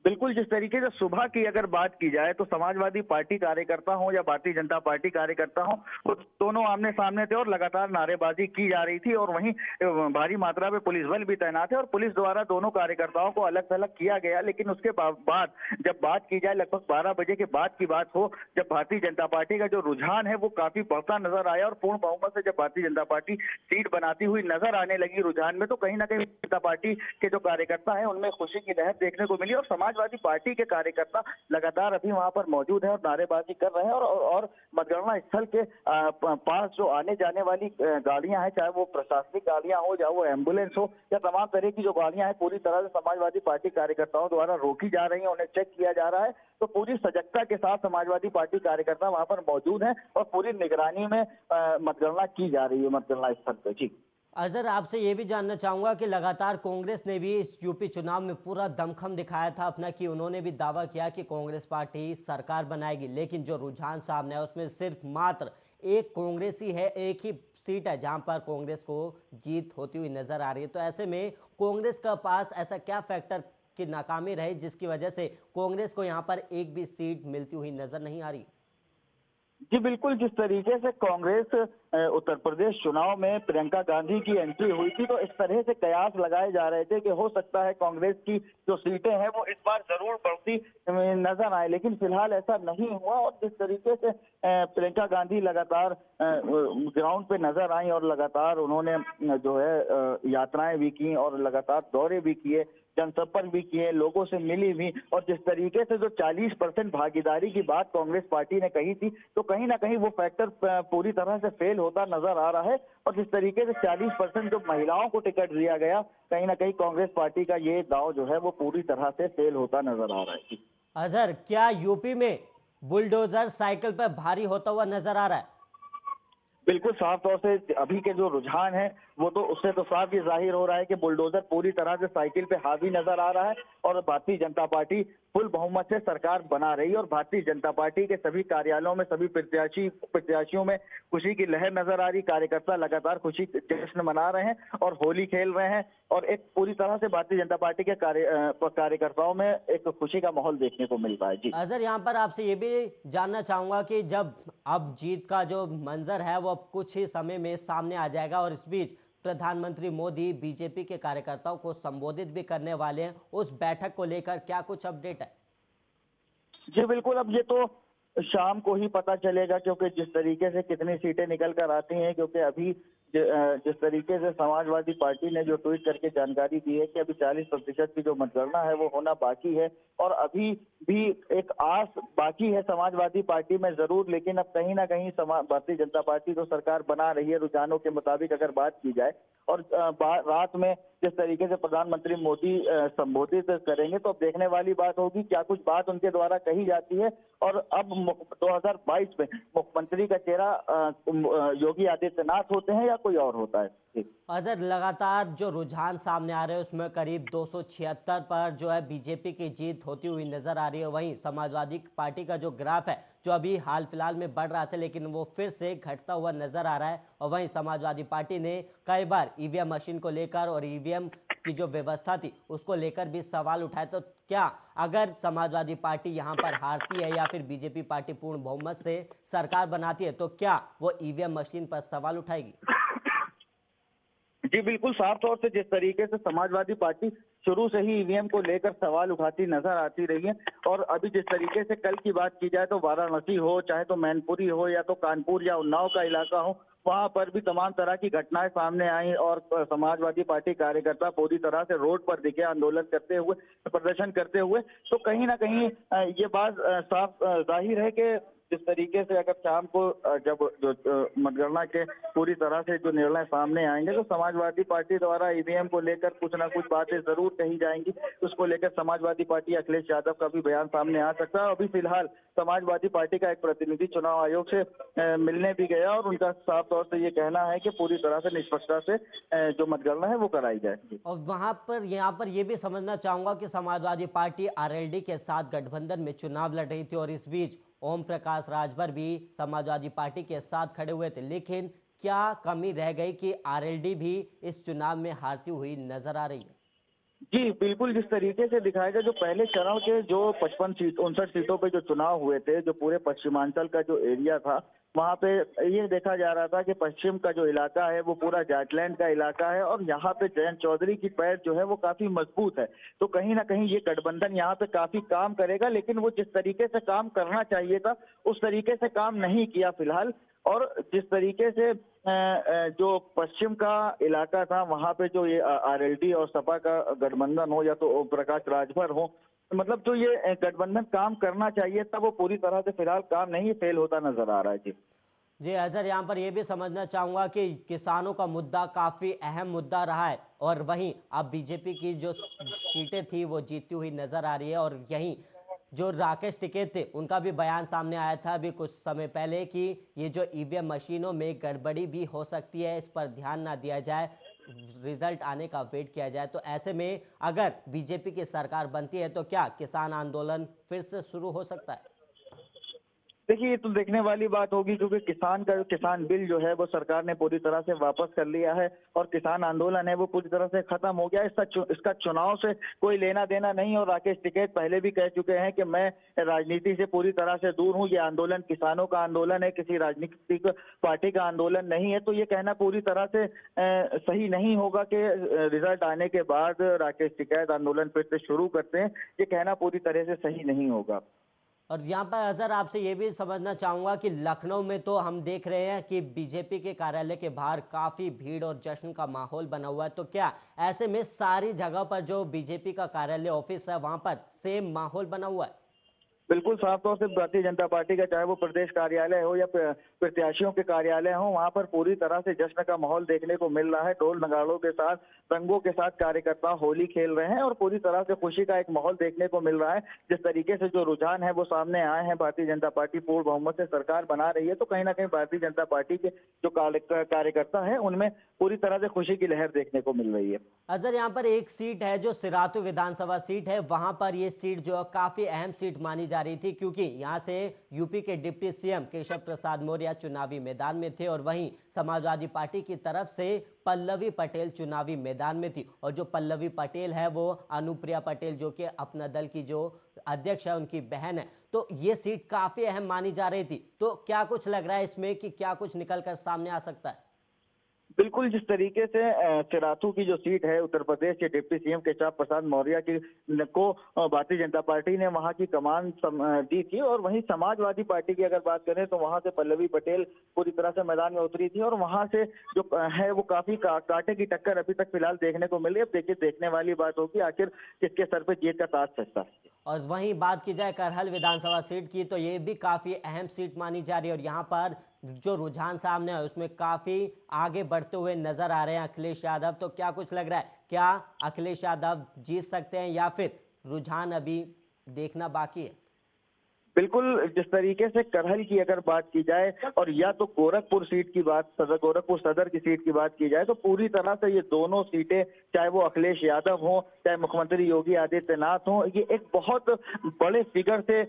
S3: बिल्कुल, जिस तरीके से सुबह की अगर बात की जाए तो समाजवादी पार्टी कार्यकर्ता हो या भारतीय जनता पार्टी कार्यकर्ता हो, वो दोनों आमने सामने थे और लगातार नारेबाजी की जा रही थी। और वहीं भारी मात्रा में पुलिस बल भी तैनात है और पुलिस द्वारा दोनों कार्यकर्ताओं को अलग थलग किया गया। लेकिन उसके बाद जब बात की जाए, लगभग 12 बजे के बाद की बात हो, जब भारतीय जनता पार्टी का जो रुझान है वो काफी बढ़ता नजर आया और पूर्ण बहुमत से जब भारतीय जनता पार्टी सीट बनाती हुई नजर आने लगी रुझान में, तो कहीं ना कहीं जनता पार्टी के जो कार्यकर्ता है उनमें खुशी की लहर देखने को मिली। और समाजवादी पार्टी के कार्यकर्ता लगातार अभी वहां पर मौजूद है और नारेबाजी कर रहे हैं। और मतगणना स्थल के पास जो आने जाने वाली गाड़ियां हैं, चाहे वो प्रशासनिक गाड़ियां हो, चाहे वो एम्बुलेंस हो या तमाम तरह की जो गाड़ियां हैं, पूरी तरह से समाजवादी पार्टी कार्यकर्ताओं द्वारा रोकी जा रही है, उन्हें चेक किया जा रहा है। तो पूरी सजगता के साथ समाजवादी पार्टी कार्यकर्ता वहां पर मौजूद हैं और पूरी निगरानी में मतगणना की जा रही है मतगणना स्थल पर। जी
S1: अजहर, आपसे ये भी जानना चाहूंगा कि लगातार कांग्रेस ने भी इस यूपी चुनाव में पूरा दमखम दिखाया था अपना, कि उन्होंने भी दावा किया कि कांग्रेस पार्टी सरकार बनाएगी, लेकिन जो रुझान सामने है उसमें सिर्फ मात्र एक कांग्रेस ही है, एक ही सीट है जहां पर कांग्रेस को जीत होती हुई नजर आ रही है। तो ऐसे में कांग्रेस का पास ऐसा क्या फैक्टर की नाकामी रही जिसकी वजह से कांग्रेस को यहां पर एक भी सीट मिलती हुई नजर नहीं आ रही?
S3: जी बिल्कुल, जिस तरीके से कांग्रेस उत्तर प्रदेश चुनाव में प्रियंका गांधी की एंट्री हुई थी, तो इस तरह से कयास लगाए जा रहे थे कि हो सकता है कांग्रेस की जो सीटें हैं वो इस बार जरूर बढ़ती नजर आए, लेकिन फिलहाल ऐसा नहीं हुआ। और जिस तरीके से प्रियंका गांधी लगातार ग्राउंड पे नजर आई और लगातार उन्होंने जो है यात्राएं भी की और लगातार दौरे भी किए, जनसंपर्क भी किए, लोगों से मिली भी, और जिस तरीके से जो 40% भागीदारी की बात कांग्रेस पार्टी ने कही थी, तो कहीं ना कहीं वो फैक्टर पूरी तरह से फेल होता नजर आ रहा है। और जिस तरीके से 40% जो महिलाओं को टिकट दिया गया, कहीं ना कहीं कांग्रेस पार्टी का ये दाव जो है वो पूरी तरह से फेल होता नजर आ रहा है।
S1: अजहर, क्या यूपी में बुलडोजर साइकिल पर भारी होता हुआ नजर आ रहा है?
S3: बिल्कुल, साफ तौर से अभी के जो रुझान है वो तो उससे तो साफ ये जाहिर हो रहा है कि बुलडोजर पूरी तरह से साइकिल पे हावी नजर आ रहा है और भारतीय जनता पार्टी फुल बहुमत से सरकार बना रही है। और भारतीय जनता पार्टी के सभी कार्यालयों में सभी प्रत्याशियों में खुशी की लहर नजर आ रही। कार्यकर्ता लगातार खुशी जश्न मना रहे हैं और होली खेल रहे हैं और एक पूरी तरह से भारतीय जनता पार्टी के कार्यकर्ताओं में एक खुशी का माहौल देखने को मिल रहा है। जी
S1: अजहर, यहाँ पर आपसे ये भी जानना चाहूंगा कि जब अब जीत का जो मंजर है वो अब कुछ ही समय में सामने आ जाएगा और इस बीच प्रधानमंत्री मोदी बीजेपी के कार्यकर्ताओं को संबोधित भी करने वाले हैं, उस बैठक को लेकर क्या कुछ अपडेट है?
S3: जी बिल्कुल, अब ये तो शाम को ही पता चलेगा, क्योंकि जिस तरीके से कितनी सीटें निकल कर आती हैं, क्योंकि अभी जिस तरीके से समाजवादी पार्टी ने जो ट्वीट करके जानकारी दी है कि अभी 40% की जो मतगणना है वो होना बाकी है और अभी भी एक आस बाकी है समाजवादी पार्टी में जरूर, लेकिन अब कहीं ना कहीं भारतीय जनता पार्टी तो सरकार बना रही है रुझानों के मुताबिक अगर बात की जाए। और रात में जिस तरीके से प्रधानमंत्री मोदी संबोधित करेंगे तो अब देखने वाली बात होगी क्या कुछ बात उनके द्वारा कही जाती है। और अब 2022 में मुख्यमंत्री का चेहरा योगी आदित्यनाथ होते हैं या कोई और होता है?
S1: अजहर, लगातार जो रुझान सामने आ रहे हैं उसमें करीब 276 पर जो है बीजेपी की जीत होती हुई नजर आ रही है। वहीं समाजवादी पार्टी का जो ग्राफ है जो अभी हाल फिलहाल में बढ़ रहा था लेकिन वो फिर से घटता हुआ नजर आ रहा है। और वहीं समाजवादी पार्टी ने कई बार ईवीएम मशीन को लेकर और ईवीएम की जो व्यवस्था थी उसको लेकर भी सवाल उठाए। तो क्या अगर समाजवादी पार्टी यहाँ पर हारती है या फिर बीजेपी पार्टी पूर्ण बहुमत से सरकार बनाती है तो क्या वो ईवीएम मशीन पर सवाल उठाएगी?
S3: जी बिल्कुल, साफ तौर से जिस तरीके से समाजवादी पार्टी शुरू से ही ईवीएम को लेकर सवाल उठाती नजर आती रही है, और अभी जिस तरीके से कल की बात की जाए तो वाराणसी हो, चाहे तो मैनपुरी हो या तो कानपुर या उन्नाव का इलाका हो, वहां पर भी तमाम तरह की घटनाएं सामने आई और समाजवादी पार्टी कार्यकर्ता पूरी तरह से रोड पर दिखे आंदोलन करते हुए, प्रदर्शन करते हुए। तो कहीं ना कहीं ये बात साफ जाहिर है कि जिस तरीके से अगर शाम को जब जो मतगणना के पूरी तरह से जो निर्णय सामने आएंगे तो समाजवादी पार्टी द्वारा ईवीएम को लेकर कुछ ना कुछ बातें जरूर कही जाएंगी। उसको लेकर समाजवादी पार्टी अखिलेश यादव का भी बयान सामने आ सकता है। अभी फिलहाल समाजवादी पार्टी का एक प्रतिनिधि चुनाव आयोग से मिलने भी गया और उनका साफ तौर से ये कहना है कि पूरी तरह से निष्पक्षता से जो मतगणना है वो कराई जाएगी।
S1: और वहां पर यहाँ पर ये भी समझना चाहूंगा कि समाजवादी पार्टी आरएलडी के साथ गठबंधन में चुनाव लड़ रही थी और इस बीच ओम प्रकाश राजभर भी समाजवादी पार्टी के साथ खड़े हुए थे, लेकिन क्या कमी रह गई कि आरएलडी भी इस चुनाव में हारती हुई नजर आ रही है?
S3: जी बिल्कुल, जिस तरीके से दिखाया गया जो पहले चरण के जो 59 सीटों पे जो चुनाव हुए थे, जो पूरे पश्चिमांचल का जो एरिया था, वहां पे ये देखा जा रहा था कि पश्चिम का जो इलाका है वो पूरा जाटलैंड का इलाका है और यहाँ पे जयंत चौधरी की पैर जो है वो काफी मजबूत है। तो कहीं ना कहीं ये गठबंधन यहाँ पे काफी काम करेगा, लेकिन वो जिस तरीके से काम करना चाहिए था उस तरीके से काम नहीं किया फिलहाल। और जिस तरीके से जो पश्चिम का इलाका था वहां पे जो ये आरएलडी और सपा का गठबंधन हो या तो ओम प्रकाश राजभर हो, मतलब जो ये गठबंधन काम करना चाहिए था वो पूरी तरह से फिलहाल काम नहीं, फेल होता नजर आ रहा है।
S1: जी अजहर, यहाँ पर यह भी समझना चाहूंगा कि किसानों का मुद्दा काफी अहम मुद्दा रहा है और वहीं अब बीजेपी की जो सीटें थी वो जीतती हुई नजर आ रही है और यहीं जो राकेश टिकैत थे उनका भी बयान सामने आया था अभी कुछ समय पहले कि ये जो ईवीएम मशीनों में गड़बड़ी भी हो सकती है, इस पर ध्यान ना दिया जाए, रिजल्ट आने का वेट किया जाए। तो ऐसे में अगर बीजेपी की सरकार बनती है तो क्या किसान आंदोलन फिर से शुरू हो सकता है?
S3: देखिए ये तो देखने वाली बात होगी, क्योंकि किसान बिल जो है वो सरकार ने पूरी तरह से वापस कर लिया है और किसान आंदोलन है वो पूरी तरह से खत्म हो गया। इसका चुनाव से कोई लेना देना नहीं। और राकेश टिकैत पहले भी कह चुके हैं कि मैं राजनीति से पूरी तरह से दूर हूं, ये आंदोलन किसानों का आंदोलन है, किसी राजनीतिक पार्टी का आंदोलन नहीं है। तो ये कहना पूरी तरह से सही नहीं होगा कि रिजल्ट आने के बाद राकेश टिकैत आंदोलन फिर से शुरू करते हैं, ये कहना पूरी तरह से सही नहीं होगा।
S1: और यहाँ पर अजहर आपसे ये भी समझना चाहूंगा कि लखनऊ में तो हम देख रहे हैं कि बीजेपी के कार्यालय के बाहर काफी भीड़ और जश्न का माहौल बना हुआ है, तो क्या ऐसे में सारी जगह पर जो बीजेपी का कार्यालय ऑफिस है वहां पर सेम माहौल बना हुआ है?
S3: बिल्कुल साफ तौर से भारतीय जनता पार्टी का चाहे वो प्रदेश कार्यालय हो या प्रत्याशियों के कार्यालय हो, वहां पर पूरी तरह से जश्न का माहौल देखने को मिल रहा है। ढोल नगाड़ों के साथ, रंगों के साथ कार्यकर्ता होली खेल रहे हैं और पूरी तरह से खुशी का एक माहौल देखने को मिल रहा है। जिस तरीके से जो रुझान है वो सामने आए हैं, भारतीय जनता पार्टी पूर्ण बहुमत से सरकार बना रही है, तो कहीं ना कहीं भारतीय जनता पार्टी के जो कार्यकर्ता है उनमें पूरी तरह से खुशी की लहर देखने को मिल रही है।
S1: अजहर, यहाँ पर एक सीट है जो सिराथू विधानसभा सीट है, वहां पर ये सीट जो काफी अहम सीट मानी जा रही थी क्योंकि यहाँ से यूपी के डिप्टी सीएम केशव प्रसाद मौर्य चुनावी मैदान में थे और वहीं समाजवादी पार्टी की तरफ से पल्लवी पटेल चुनावी मैदान में थी। और जो पल्लवी पटेल है वो अनुप्रिया पटेल जो कि अपना दल की जो अध्यक्ष है उनकी बहन है, तो ये सीट काफी अहम मानी जा रही थी। तो क्या कुछ लग रहा है इसमें कि क्या कुछ निकलकर सामने आ सकता है?
S3: बिल्कुल, जिस तरीके से सिराथू की जो सीट है उत्तर प्रदेश के डिप्टी सीएम केशव प्रसाद मौर्य की को भारतीय जनता पार्टी ने वहां की कमान दी थी और वहीं समाजवादी पार्टी की अगर बात करें तो वहां से पल्लवी पटेल पूरी तरह से मैदान में उतरी थी और वहां से जो है वो काफी कांटे की टक्कर अभी तक फिलहाल देखने को मिली। अब देखिए देखने वाली बात होगी आखिर किसके सर पे जीत का ताज सजता है।
S1: और वहीं बात की जाए करहल विधानसभा सीट की तो ये भी काफी अहम सीट मानी जा रही है और यहाँ पर जो रुझान सामने है उसमें काफी आगे बढ़ते हुए नजर आ रहे हैं अखिलेश यादव। तो क्या कुछ लग रहा है, क्या अखिलेश यादव जीत सकते हैं या फिर रुझान अभी देखना बाकी है?
S3: बिल्कुल जिस तरीके से करहल की अगर बात की जाए और या तो गोरखपुर सीट की बात, गोरखपुर सदर की सीट की बात की जाए, तो पूरी तरह से ये दोनों सीटें, चाहे वो अखिलेश यादव हो, चाहे मुख्यमंत्री योगी आदित्यनाथ हो, ये एक बहुत बड़े फिगर से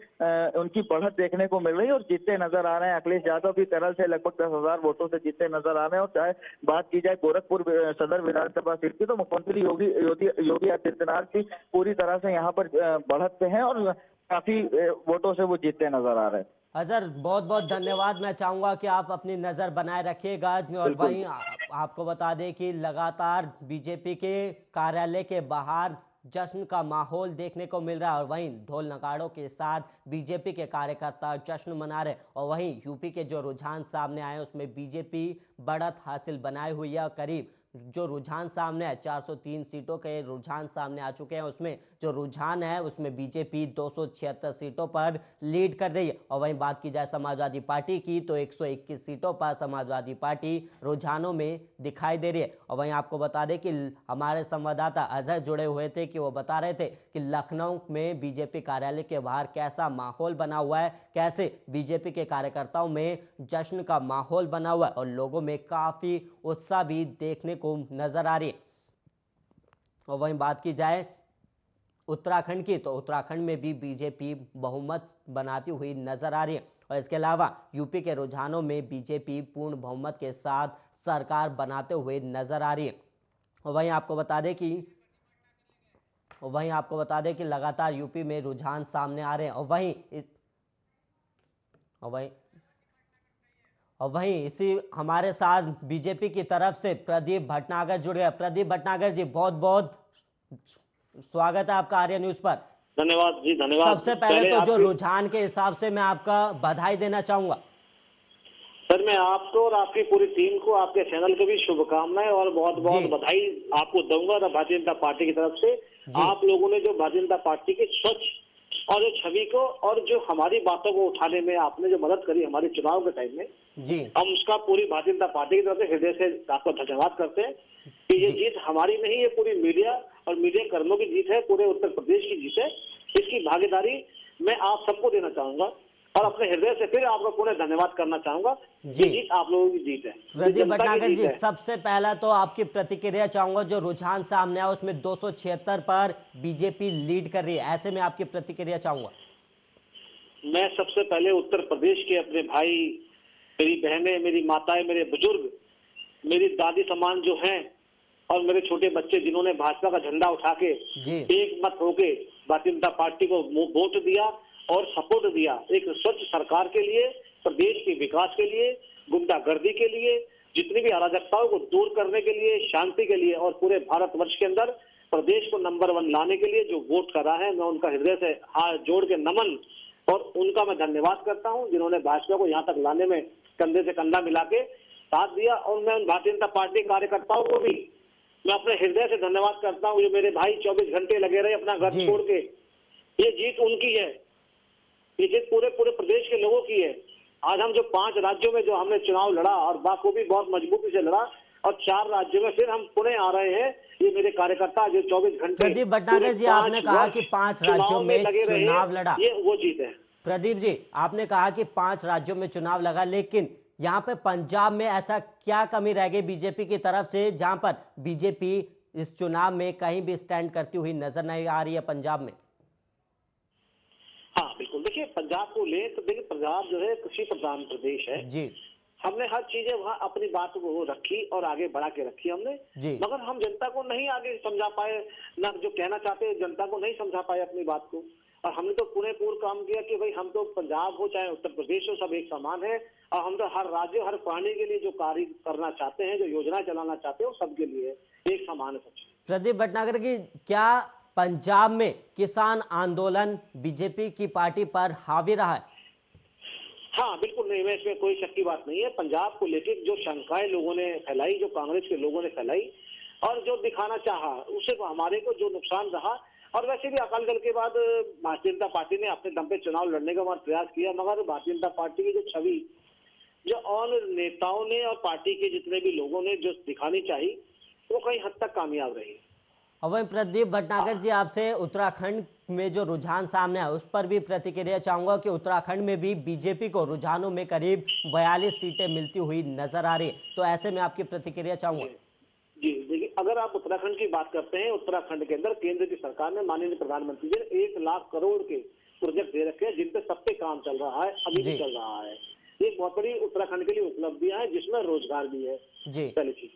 S3: उनकी बढ़त देखने को मिल रही है और जीतते नजर आ रहे हैं। अखिलेश यादव भी करहल से लगभग 10,000 वोटों से जीतते नजर आ रहे हैं। और चाहे बात की जाए गोरखपुर सदर विधानसभा सीट की, तो मुख्यमंत्री योगी आदित्यनाथ भी पूरी तरह से यहाँ पर बढ़त पे हैं और काफी वोटों से वो जीतते नजर आ रहे हैं।
S1: अजहर, बहुत बहुत धन्यवाद। मैं चाहूंगा कि आप अपनी नज़र बनाए रखिएगा। और वहीं आपको बता दें कि लगातार बीजेपी के कार्यालय के बाहर जश्न का माहौल देखने को मिल रहा है और वहीं ढोल नगाड़ों के साथ बीजेपी के कार्यकर्ता जश्न मना रहे। और वहीं यूपी के जो रुझान सामने आए उसमें बीजेपी बढ़त हासिल बनाए हुई है। करीब जो रुझान सामने है 403 सीटों के रुझान सामने आ चुके हैं, उसमें जो रुझान है उसमें बीजेपी 276 सीटों पर लीड कर रही है। और वहीं बात की जाए समाजवादी पार्टी की तो 121 सीटों पर समाजवादी पार्टी रुझानों में दिखाई दे रही है। और वहीं आपको बता दें कि हमारे संवाददाता अजहर जुड़े हुए थे कि वो बता रहे थे कि लखनऊ में बीजेपी कार्यालय के बाहर कैसा माहौल बना हुआ है, कैसे बीजेपी के कार्यकर्ताओं में जश्न का माहौल बना हुआ है और लोगों में काफी उत्साह भी देखने को नजर आ रही है। और वहीं बात की जाए उत्तराखंड की तो उत्तराखंड में भी बीजेपी बहुमत बनाती हुई नजर आ रही है। और इसके अलावा यूपी के रुझानों में बीजेपी पूर्ण बहुमत के साथ सरकार बनाते हुए नजर आ रही है। और वहीं आपको बता दें कि लगातार यूपी में रुझान सामने आ रहे हैं। और वहीं इसी हमारे साथ बीजेपी की तरफ से प्रदीप भटनागर जुड़े हैं। प्रदीप भटनागर जी, बहुत बहुत स्वागत है आपका आर्या न्यूज पर।
S4: धन्यवाद जी, धन्यवाद।
S1: सबसे पहले तो जो रुझान के हिसाब से मैं आपका बधाई देना चाहूंगा।
S4: सर, मैं आपको और आपकी पूरी टीम को, आपके चैनल को भी शुभकामनाएं और बहुत बहुत बधाई आपको दूंगा भारतीय जनता पार्टी की तरफ से। आप लोगों ने जो भारतीय जनता पार्टी के स्वच्छ और जो छवि को और जो हमारी बातों को उठाने में आपने जो मदद करी हमारे चुनाव के टाइम में, हम उसका पूरी भारतीय जनता पार्टी की तरफ से हृदय से आपका धन्यवाद करते हैं कि ये जीत हमारी नहीं, ये पूरी मीडिया और मीडिया कर्मियों की जीत है, पूरे उत्तर प्रदेश की जीत है। इसकी भागीदारी मैं आप सबको देना चाहूंगा और अपने हृदय से फिर आपका पूरा धन्यवाद करना चाहूंगा। ये जीत आप लोगों की जीत है।
S1: प्रदीप भटनागर जी, सबसे पहला तो आपकी प्रतिक्रिया चाहूंगा। जो रुझान सामने आया उसमें 276 पर बीजेपी लीड कर रही है, ऐसे में आपकी प्रतिक्रिया चाहूंगा।
S4: मैं सबसे पहले उत्तर प्रदेश के अपने भाई, मेरी बहनें, मेरी माताएं, मेरे बुजुर्ग, मेरी दादी समान जो हैं और मेरे छोटे बच्चे जिन्होंने भाजपा का झंडा उठा के एक मत होके भारतीय जनता पार्टी को वोट दिया और सपोर्ट दिया एक स्वच्छ सरकार के लिए, प्रदेश के विकास के लिए, गुंडागर्दी के लिए, जितनी भी अराजकताओं को दूर करने के लिए, शांति के लिए और पूरे भारतवर्ष के अंदर प्रदेश को नंबर 1 लाने के लिए जो वोट करा है, मैं उनका हृदय से हाथ जोड़ के नमन और उनका मैं धन्यवाद करता हूं जिन्होंने भाजपा को यहाँ तक लाने में कंधे से कंधा मिला के साथ दिया। और मैं भारतीय जनता पार्टी कार्यकर्ताओं को भी मैं अपने हृदय से धन्यवाद करता हूं, जो मेरे भाई 24 घंटे लगे रहे अपना घर छोड़ के। ये जीत उनकी है, ये जीत पूरे प्रदेश के लोगों की है। आज हम जो 5 राज्यों में जो हमने चुनाव लड़ा और बाखूबी बहुत मजबूती से लड़ा और 4 राज्यों में फिर हम पुणे आ रहे हैं, ये मेरे कार्यकर्ता जो 24 घंटे।
S1: प्रदीप भटनागर जी, आपने कहा कि 5 राज्यों में चुनाव लड़ा,
S4: ये वो जीत है।
S1: प्रदीप जी, आपने कहा कि 5 राज्यों में चुनाव लगा, लेकिन यहाँ पे पंजाब में ऐसा क्या कमी रह गई बीजेपी की तरफ से जहां पर बीजेपी इस चुनाव में कहीं भी स्टैंड करती हुई नजर नहीं आ रही है पंजाब में?
S4: हाँ बिल्कुल, देखिए पंजाब को ले तो देखिए पंजाब जो है कृषि प्रधान प्रदेश है
S1: जी।
S4: हमने हर चीजें वहाँ अपनी बात को रखी और आगे बढ़ा के रखी हमने, मगर हम जनता को नहीं आगे समझा पाए, ना जो कहना चाहते जनता को नहीं समझा पाए अपनी बात को। और हमने तो पूरे काम किया कि भाई हम तो पंजाब हो चाहे उत्तर प्रदेश हो, सब एक समान है और हम तो हर राज्य हर प्राणी के लिए जो कार्य करना चाहते हैं, जो योजना चलाना चाहते हैं, वो सबके लिए एक समान है।
S1: प्रदीप भटनागर की, क्या पंजाब में किसान आंदोलन बीजेपी की पार्टी पर हावी रहा है?
S4: हाँ बिल्कुल नहीं, इसमें कोई शक की बात नहीं है। पंजाब को लेकर जो शंकाएं लोगों ने फैलाई, जो कांग्रेस के लोगों ने फैलाई और जो दिखाना चाहा, उससे हमारे को जो नुकसान रहा। और वैसे भी अकाली दल के बाद भारतीय जनता पार्टी ने अपने दम पे चुनाव लड़ने का प्रयास किया, मगर भारतीय जनता पार्टी की जो छवि जो और नेताओं ने और पार्टी के जितने भी लोगों ने जो दिखानी चाहिए, वो कई हद तक कामयाब रही।
S1: और वहीं प्रदीप भटनागर जी, आपसे उत्तराखंड में जो रुझान सामने है उस पर भी प्रतिक्रिया चाहूंगा कि उत्तराखंड में भी बीजेपी को रुझानों में करीब 42 सीटें मिलती हुई नजर आ रही है, तो ऐसे में आपकी प्रतिक्रिया चाहूंगा।
S4: जी देखिए, अगर आप उत्तराखंड की बात करते हैं, उत्तराखंड के अंदर केंद्र की सरकार ने, माननीय प्रधानमंत्री जी ने 1 लाख करोड़ के प्रोजेक्ट दे रखे हैं, जिन पे सब पे काम चल रहा है, अभी भी चल रहा है। ये बहुत बड़ी उत्तराखंड के लिए उपलब्धियां हैं, जिसमें रोजगार भी है।
S1: जी
S4: पहली चीज,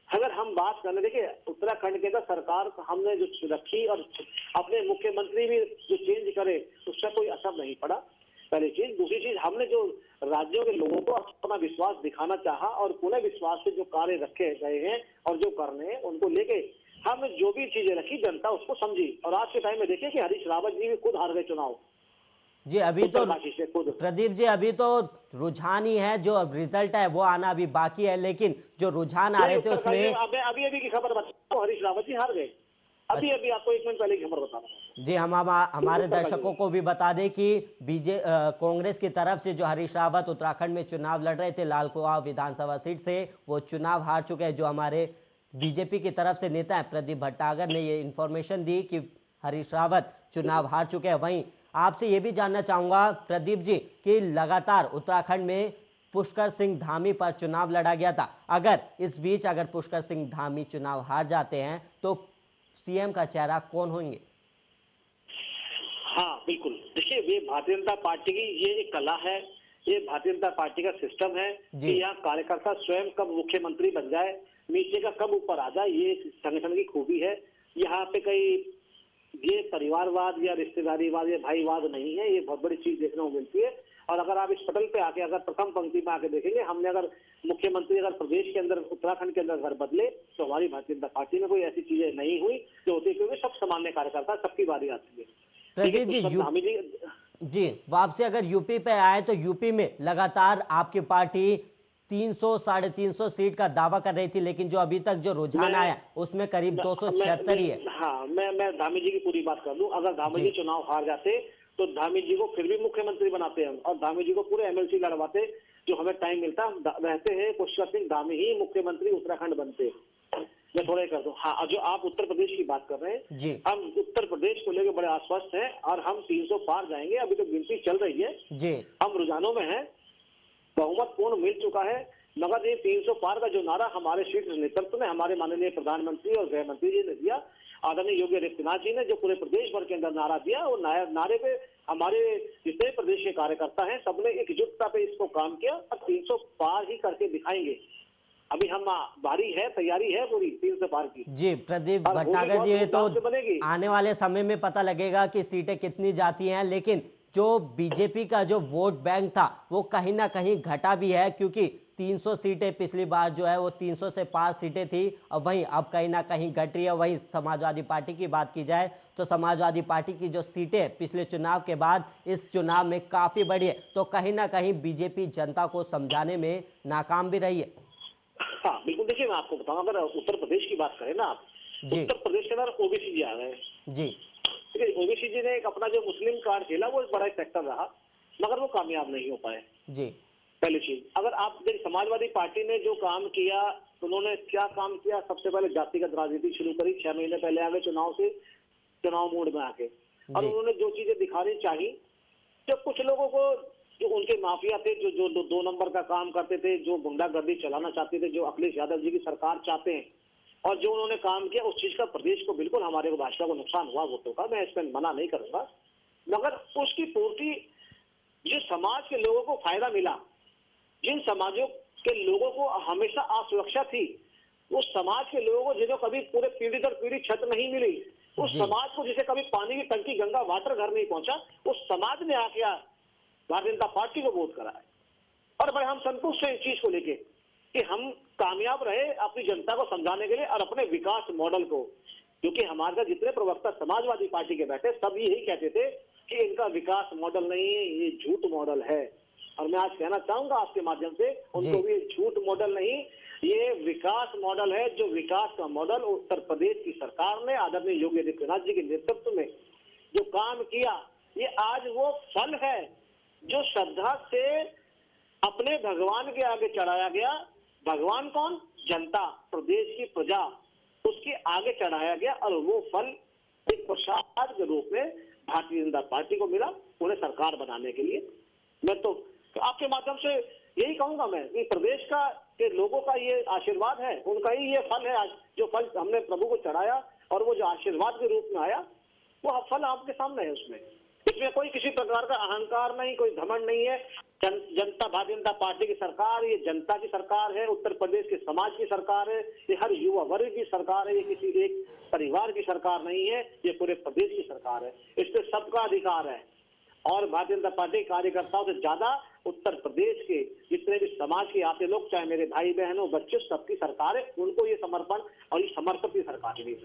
S4: अगर हम बात करने, देखिए उत्तराखंड के अंदर सरकार हमने जो रखी और अपने मुख्यमंत्री भी जो चेंज करे, उसका कोई असर नहीं पड़ा, पहली चीज। दूसरी चीज, हमने जो राज्यों के लोगों को अपना विश्वास दिखाना चाहा और पुनः विश्वास से जो कार्य रखे गए हैं और जो करने हैं उनको लेके हम जो भी चीजें रखी, जनता उसको समझी। और आज के टाइम में देखिए कि हरीश रावत जी भी खुद हार गए चुनाव।
S1: जी, अभी तो
S4: खुद
S1: प्रदीप जी, अभी तो रुझान ही है, जो रिजल्ट है वो आना अभी बाकी है, लेकिन जो रुझान आ रहे थे उसमें
S4: अभी की खबर बताओ, हरीश रावत जी हार गए। अभी आपको 1 मिनट पहले की खबर बता रहा हूं।
S1: जी, हम हमारे दर्शकों को भी बता दें कि कांग्रेस की तरफ से जो हरीश रावत उत्तराखंड में चुनाव लड़ रहे थे लाल कुआं विधानसभा सीट से, वो चुनाव हार चुके हैं। जो हमारे बीजेपी की तरफ से नेता है प्रदीप भट्टागर ने ये इन्फॉर्मेशन दी कि हरीश रावत चुनाव हार चुके हैं। वहीं आपसे ये भी जानना चाहूंगा प्रदीप जी कि लगातार उत्तराखंड में पुष्कर सिंह धामी पर चुनाव लड़ा गया था, अगर इस बीच अगर पुष्कर सिंह धामी चुनाव हार जाते हैं तो सीएम का चेहरा कौन होंगे?
S4: हाँ बिल्कुल, देखिए ये भारतीय जनता पार्टी की ये एक कला है, ये भारतीय जनता पार्टी का सिस्टम है कि यहाँ कार्यकर्ता स्वयं कब मुख्यमंत्री बन जाए, नीचे का कब ऊपर आ जाए, ये संगठन की खूबी है। यहाँ पे कई ये परिवारवाद या रिश्तेदारीवाद या भाईवाद नहीं है, ये बहुत बड़ी चीज देखने को मिलती है। और अगर आप इस पटल पे आके अगर प्रथम पंक्ति में आके देखेंगे, हमने अगर मुख्यमंत्री अगर प्रदेश के अंदर उत्तराखंड के अंदर अगर बदले तो हमारी भारतीय जनता पार्टी में कोई ऐसी चीजें नहीं हुई जो होती है, क्योंकि सब सामान्य कार्यकर्ता सबकी बारी आती है।
S1: प्रदीप जी, जी वापसी अगर यूपी पे आए तो यूपी में लगातार आपकी पार्टी 300 साढ़े 300 सीट का दावा कर रही थी, लेकिन जो अभी तक जो रुझान आया उसमें करीब 276 ही है।
S4: हाँ, मैं धामी जी की पूरी बात कर दूं। अगर धामी जी चुनाव हार जाते तो धामी जी को फिर भी मुख्यमंत्री बनाते हम और धामी जी को पूरे एमएलसी लड़वाते, जो हमें टाइम मिलता रहते हैं, पुष्कर सिंह धामी ही मुख्यमंत्री उत्तराखंड बनते। मैं थोड़ा कर दूं। हाँ, जो आप उत्तर प्रदेश की बात कर रहे हैं जी, हम उत्तर प्रदेश को लेकर बड़े आश्वस्त हैं और हम 300 पार जाएंगे। अभी तो गिनती चल रही है जी, हम रुझानों में हैं, बहुमत पूर्ण मिल चुका है, मगर ये 300 पार का जो नारा हमारे शीर्ष नेतृत्व में हमारे माननीय प्रधानमंत्री और गृह मंत्री जी ने दिया, आदरणीय योगी आदित्यनाथ जी ने जो पूरे प्रदेश भर के अंदर नारा दिया, वो नारे पे हमारे जितने प्रदेश के कार्यकर्ता हैं सबने एकजुटता पे इसको काम किया और 300 पार ही करके दिखाएंगे। अभी हम बारी है, तैयारी है पूरी 300 पार की। जी
S1: प्रदीप भट्टागर जी, ये तो आने वाले समय में पता लगेगा कि सीटें कितनी जाती हैं, लेकिन जो बीजेपी का जो वोट बैंक था वो कहीं ना कहीं घटा भी है, क्योंकि 300 सीटें पिछली बार जो है वो 300 से पार सीटें थी और वहीं अब कहीं ना कहीं घट रही है। वहीं समाजवादी पार्टी की बात की जाए तो समाजवादी पार्टी की जो सीटें पिछले चुनाव के बाद इस चुनाव में काफी बढ़ी है, तो कहीं ना कहीं बीजेपी जनता को समझाने में नाकाम भी रही है।
S4: हाँ बिल्कुल, देखिए मैं आपको बताऊं, अगर उत्तर प्रदेश की बात करें ना आप, उत्तर प्रदेश के अंदर ओबीसी जी आ गए जी, ठीक है। ओबीसी जी ने एक अपना जो मुस्लिम कार्ड खेला वो एक बड़ा फैक्टर रहा, मगर वो कामयाब नहीं हो पाए जी। पहली चीज, अगर आप देखिए समाजवादी पार्टी ने जो काम किया, उन्होंने क्या काम किया, सबसे पहले जातिगत राजनीति शुरू करी, 6 महीने पहले आ गए चुनाव से, चुनाव मोड में आके, और उन्होंने जो चीजें दिखानी चाहिए, जब कुछ लोगों को जो उनके माफिया थे, जो 2 नंबर का काम करते थे, जो गुंडागर्दी चलाना चाहते थे, जो अखिलेश यादव जी की सरकार चाहते हैं, और जो उन्होंने काम किया उस चीज का प्रदेश को बिल्कुल हमारे को भाजपा को नुकसान हुआ वोटों का, मैं इसमें मना नहीं करूंगा, मगर उसकी पूर्ति जिस समाज के लोगों को फायदा मिला, जिन समाजों के लोगों को हमेशा असुरक्षा थी, उस समाज के लोगों को जिन्हें कभी पूरे पीढ़ी दर पीढ़ी छत नहीं मिली, उस समाज को जिसे कभी पानी की टंकी गंगा वाटर घर नहीं पहुंचा, उस समाज ने आके भारतीय जनता पार्टी को वोट करा है। और बड़े हम संतुष्ट हैं इस चीज को लेके कि हम कामयाब रहे अपनी जनता को समझाने के लिए और अपने विकास मॉडल को, क्योंकि हमारे जितने प्रवक्ता समाजवादी पार्टी के बैठे सब यही कहते थे कि इनका विकास मॉडल नहीं है, ये झूठ मॉडल है। और मैं आज कहना चाहूंगा आपके माध्यम से उनको भी झूठ मॉडल नहीं, ये विकास मॉडल है, जो विकास का मॉडल उत्तर प्रदेश की सरकार ने आदरणीय योगी आदित्यनाथ जी के नेतृत्व में जो काम किया, ये आज वो फल है जो श्रद्धा से अपने भगवान के आगे चढ़ाया गया। भगवान कौन? जनता, प्रदेश की प्रजा। उसके आगे चढ़ाया गया और वो फल एक प्रसाद के रूप में भारतीय जनता पार्टी को मिला उन्हें सरकार बनाने के लिए। मैं तो आपके माध्यम से यही कहूंगा मैं कि प्रदेश का के लोगों का ये आशीर्वाद है, उनका ही ये फल है आज, जो फल हमने प्रभु को चढ़ाया और वो जो आशीर्वाद के रूप में आया वो फल आपके सामने है। उसमें इसमें कोई किसी प्रकार का अहंकार नहीं, कोई घमंड नहीं है। जनता भारतीय जनता पार्टी की सरकार, ये जनता की सरकार है, उत्तर प्रदेश के समाज की सरकार है, ये हर युवा वर्ग की सरकार है, ये किसी एक परिवार की सरकार नहीं है, ये पूरे प्रदेश की सरकार है। इसमें सबका अधिकार है और भारतीय जनता पार्टी कार्यकर्ताओं से ज्यादा उत्तर प्रदेश के जितने भी समाज के आते लोग, चाहे मेरे भाई बहनों बच्चे, सबकी सरकार है, उनको ये समर्पण और ये समर्पित की सरकार है।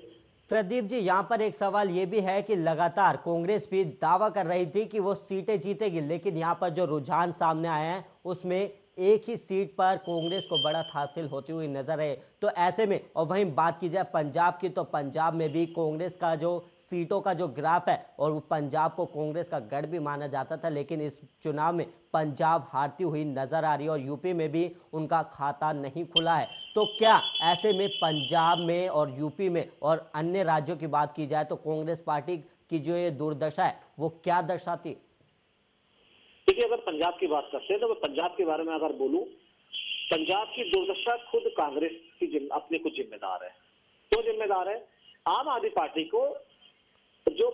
S1: प्रदीप जी, यहाँ पर एक सवाल ये भी है कि लगातार कांग्रेस भी दावा कर रही थी कि वो सीटें जीतेगी, लेकिन यहाँ पर जो रुझान सामने आए हैं उसमें एक ही सीट पर कांग्रेस को बढ़त हासिल होती हुई नजर है। तो ऐसे में, और वहीं बात की जाए पंजाब की, तो पंजाब में भी कांग्रेस का जो सीटों का जो ग्राफ है, और वो पंजाब को कांग्रेस का गढ़ भी माना जाता था, लेकिन इस चुनाव में पंजाब हारती हुई नजर आ रही है और यूपी में भी उनका खाता नहीं खुला है। तो क्या ऐसे में पंजाब में और यूपी में और अन्य राज्यों की बात की जाए तो कांग्रेस पार्टी की जो ये दुर्दशा है वो क्या दर्शाती?
S4: देखिए, अगर पंजाब की बात करते हैं तो मैं पंजाब के बारे में अगर बोलूं, पंजाब की दुर्दशा खुद कांग्रेस की अपने कुछ जिम्मेदार है। क्यों जिम्मेदार है? आम आदमी पार्टी को जो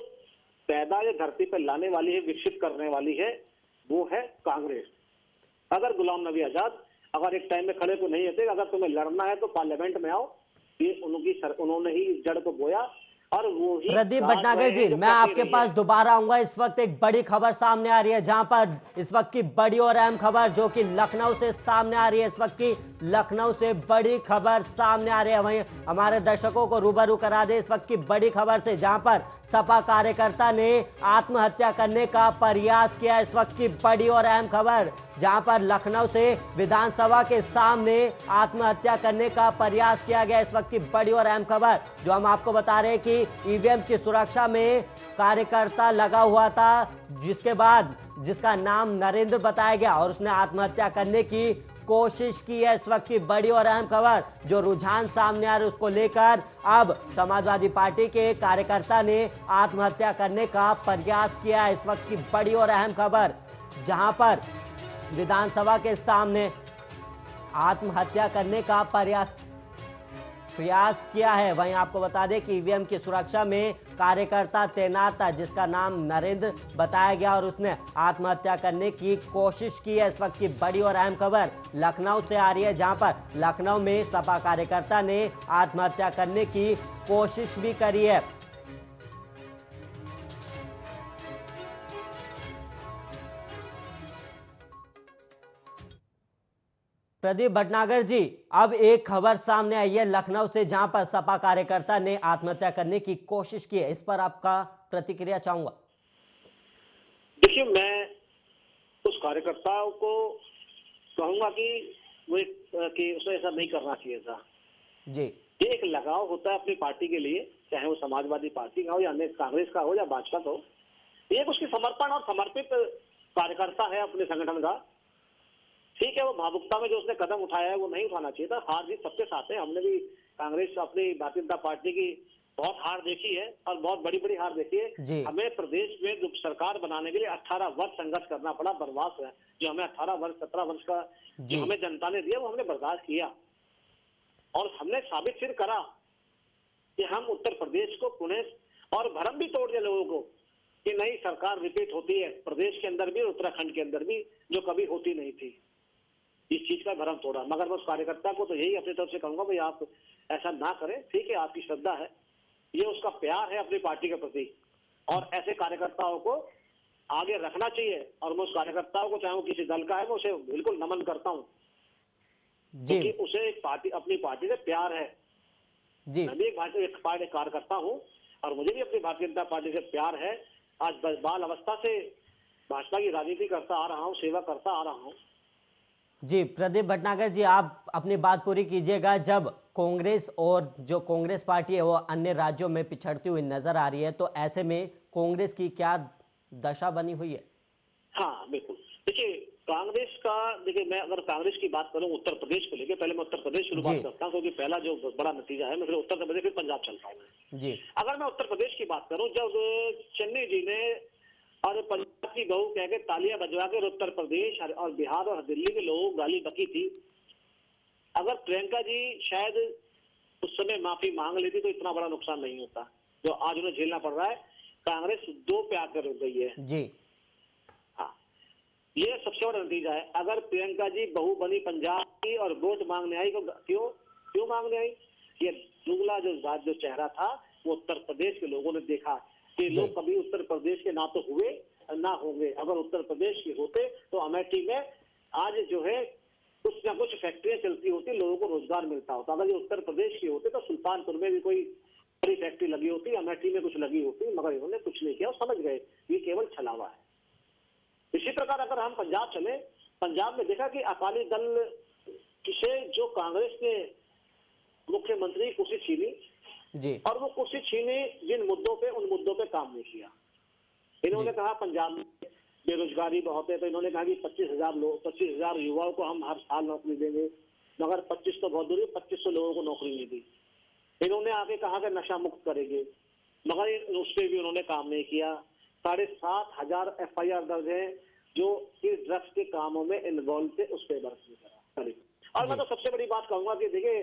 S4: पैदा या धरती पर लाने वाली है, विकसित करने वाली है, वो है कांग्रेस। अगर गुलाम नबी आजाद अगर एक टाइम में खड़े तो नहीं होते, अगर तुम्हें लड़ना है तो पार्लियामेंट में आओ, ये उन्होंने ही जड़ को बोया और वो ही।
S1: प्रदीप भटनागर जी, मैं आपके पास दोबारा आऊंगा। इस वक्त एक बड़ी खबर सामने आ रही है, जहां पर इस वक्त की बड़ी और अहम खबर जो कि लखनऊ से सामने आ रही है। इस वक्त की लखनऊ से बड़ी खबर सामने आ रही है, वहीं हमारे दर्शकों को रूबरू करा दे इस वक्त की बड़ी खबर से, जहां पर सपा कार्यकर्ता ने आत्महत्या करने का प्रयास किया। इस वक्त की बड़ी और अहम खबर, जहां पर लखनऊ से विधानसभा के सामने आत्महत्या करने का प्रयास किया गया। इस वक्त की बड़ी और अहम खबर जो हम आपको बता रहे हैं कि ईवीएम की सुरक्षा में कार्यकर्ता लगा हुआ था, जिसका नाम नरेंद्र बताया गया और उसने आत्महत्या करने की कोशिश की है। इस वक्त की बड़ी और अहम खबर जो रुझान सामने आ रहे हैं उसको लेकर अब समाजवादी पार्टी के कार्यकर्ता ने आत्महत्या करने का प्रयास किया है। इस वक्त की बड़ी और अहम खबर, जहां पर विधानसभा के सामने आत्महत्या करने का प्रयास किया है। वहीं आपको बता दें कि ईवीएम की सुरक्षा में कार्यकर्ता तैनात था, जिसका नाम नरेंद्र बताया गया और उसने आत्महत्या करने की कोशिश की है। इस वक्त की बड़ी और अहम खबर लखनऊ से आ रही है, जहां पर लखनऊ में सपा कार्यकर्ता ने आत्महत्या करने की कोशिश भी करी है। प्रदीप भटनागर जी, अब एक खबर सामने आई है लखनऊ से, जहां पर सपा कार्यकर्ता ने आत्महत्या करने की कोशिश की है। इस पर आपका प्रतिक्रिया चाहूंगा।
S4: देखिए, मैं उस कार्यकर्ताओं को कहूंगा कि उसे ऐसा नहीं करना चाहिए था
S1: जी।
S4: ये एक लगाव होता है अपनी पार्टी के लिए, चाहे वो समाजवादी पार्टी का हो या अन्य कांग्रेस का हो या भाजपा का हो। एक उसकी समर्पण और समर्पित कार्यकर्ता है अपने संगठन का। ठीक है, वो भावुकता में जो उसने कदम उठाया है वो नहीं उठाना चाहिए था। हार जीत सबके साथ है। हमने भी कांग्रेस अपनी भारतीय जनता पार्टी की बहुत हार देखी है और बहुत बड़ी बड़ी हार देखी है। हमें प्रदेश में जो सरकार बनाने के लिए 18 वर्ष संघर्ष करना पड़ा, वनवास है जो हमें 17 वर्ष का जो हमें जनता ने दिया वो हमने बर्दाश्त किया और हमने साबित फिर करा कि हम उत्तर प्रदेश को पुनः और भरम भी तोड़ दिया लोगों को कि नई सरकार रिपीट होती है प्रदेश के अंदर भी, उत्तराखंड के अंदर भी, जो कभी होती नहीं थी। इस चीज का भ्रम तोड़ा। मगर मैं उस कार्यकर्ता को तो यही अपनी तरफ से कहूंगा, भाई आप ऐसा ना करें। ठीक है, आपकी श्रद्धा है, ये उसका प्यार है अपनी पार्टी के प्रति और ऐसे कार्यकर्ताओं को आगे रखना चाहिए। और मैं उस कार्यकर्ताओं को, चाहे वो किसी दल का है, मैं उसे बिल्कुल नमन करता हूँ क्योंकि उसे अपनी पार्टी से प्यार है जी। मैं भी एक पार्टी कार्यकर्ता हूँ और मुझे भी अपनी भारतीय जनता पार्टी से प्यार है। आज बाल अवस्था से भाजपा की राजनीति करता आ रहा हूँ, सेवा करता आ रहा हूँ
S1: जी। प्रदीप भटनागर जी, आप अपनी बात पूरी कीजिएगा। जब कांग्रेस और जो कांग्रेस पार्टी है वो अन्य राज्यों में पिछड़ती हुई नजर आ रही है, तो ऐसे में कांग्रेस की क्या दशा बनी हुई है?
S4: हाँ बिल्कुल। देखिए, कांग्रेस का देखिए, मैं अगर कांग्रेस की बात करूं उत्तर प्रदेश को लेकर, पहले मैं उत्तर प्रदेश शुरुआत
S1: जी।
S4: करता हूं क्योंकि पहला जो बड़ा नतीजा है, मैं फिर उत्तर प्रदेश फिर पंजाब चलता हूं।
S1: जी।
S4: अगर मैं उत्तर प्रदेश की बात करूं, जब चन्नी जी ने और पंजाब की बहू कह के तालियां बजवा के उत्तर प्रदेश और बिहार और दिल्ली के लोगों को गाली बकी थी, अगर प्रियंका जी शायद उस समय माफी मांग लेती तो इतना बड़ा नुकसान नहीं होता जो आज उन्हें झेलना पड़ रहा है। कांग्रेस 2 पे आकर रुक गई है।
S1: जी।
S4: हाँ, ये सबसे बड़ा नतीजा है। अगर प्रियंका जी बहू बनी पंजाब की और वोट मांगने आई तो क्यों मांगने आई? ये दुगला जो चेहरा था वो उत्तर प्रदेश के लोगों ने देखा कि लोग कभी उत्तर प्रदेश के ना तो हुए ना होंगे। अगर उत्तर प्रदेश के होते तो अमेठी में आज जो है कुछ ना कुछ फैक्ट्रियां चलती होती, लोगों को रोजगार मिलता होता। अगर ये उत्तर प्रदेश के होते तो सुल्तानपुर में भी कोई बड़ी फैक्ट्री लगी होती, अमेठी में कुछ लगी होती, मगर इन्होंने कुछ नहीं किया और समझ गए ये केवल छलावा है। इसी प्रकार अगर हम पंजाब चले, पंजाब में देखा कि अकाली दल से जो कांग्रेस ने मुख्यमंत्री कुर्सी छीनी
S1: जी।
S4: और वो कुर्सी छीनी जिन मुद्दों पे, उन मुद्दों पे काम नहीं किया। इन्होंने कहा पंजाब में बेरोजगारी बहुत है, तो इन्होंने कहा कि 25,000 युवाओं को हम हर साल नौकरी देंगे, मगर 25 तो बहुत दूर है, 2500 लोगों को नौकरी नहीं दी। इन्होंने आगे कहा कि नशा मुक्त करेंगे, मगर उस पर भी उन्होंने काम नहीं किया। 7,500 FIR दर्ज है जो इस ड्रग्स के कामों में इन्वॉल्व थे, उस पर वर्क नहीं करा। और मैं तो सबसे बड़ी बात कहूंगा कि देखिए,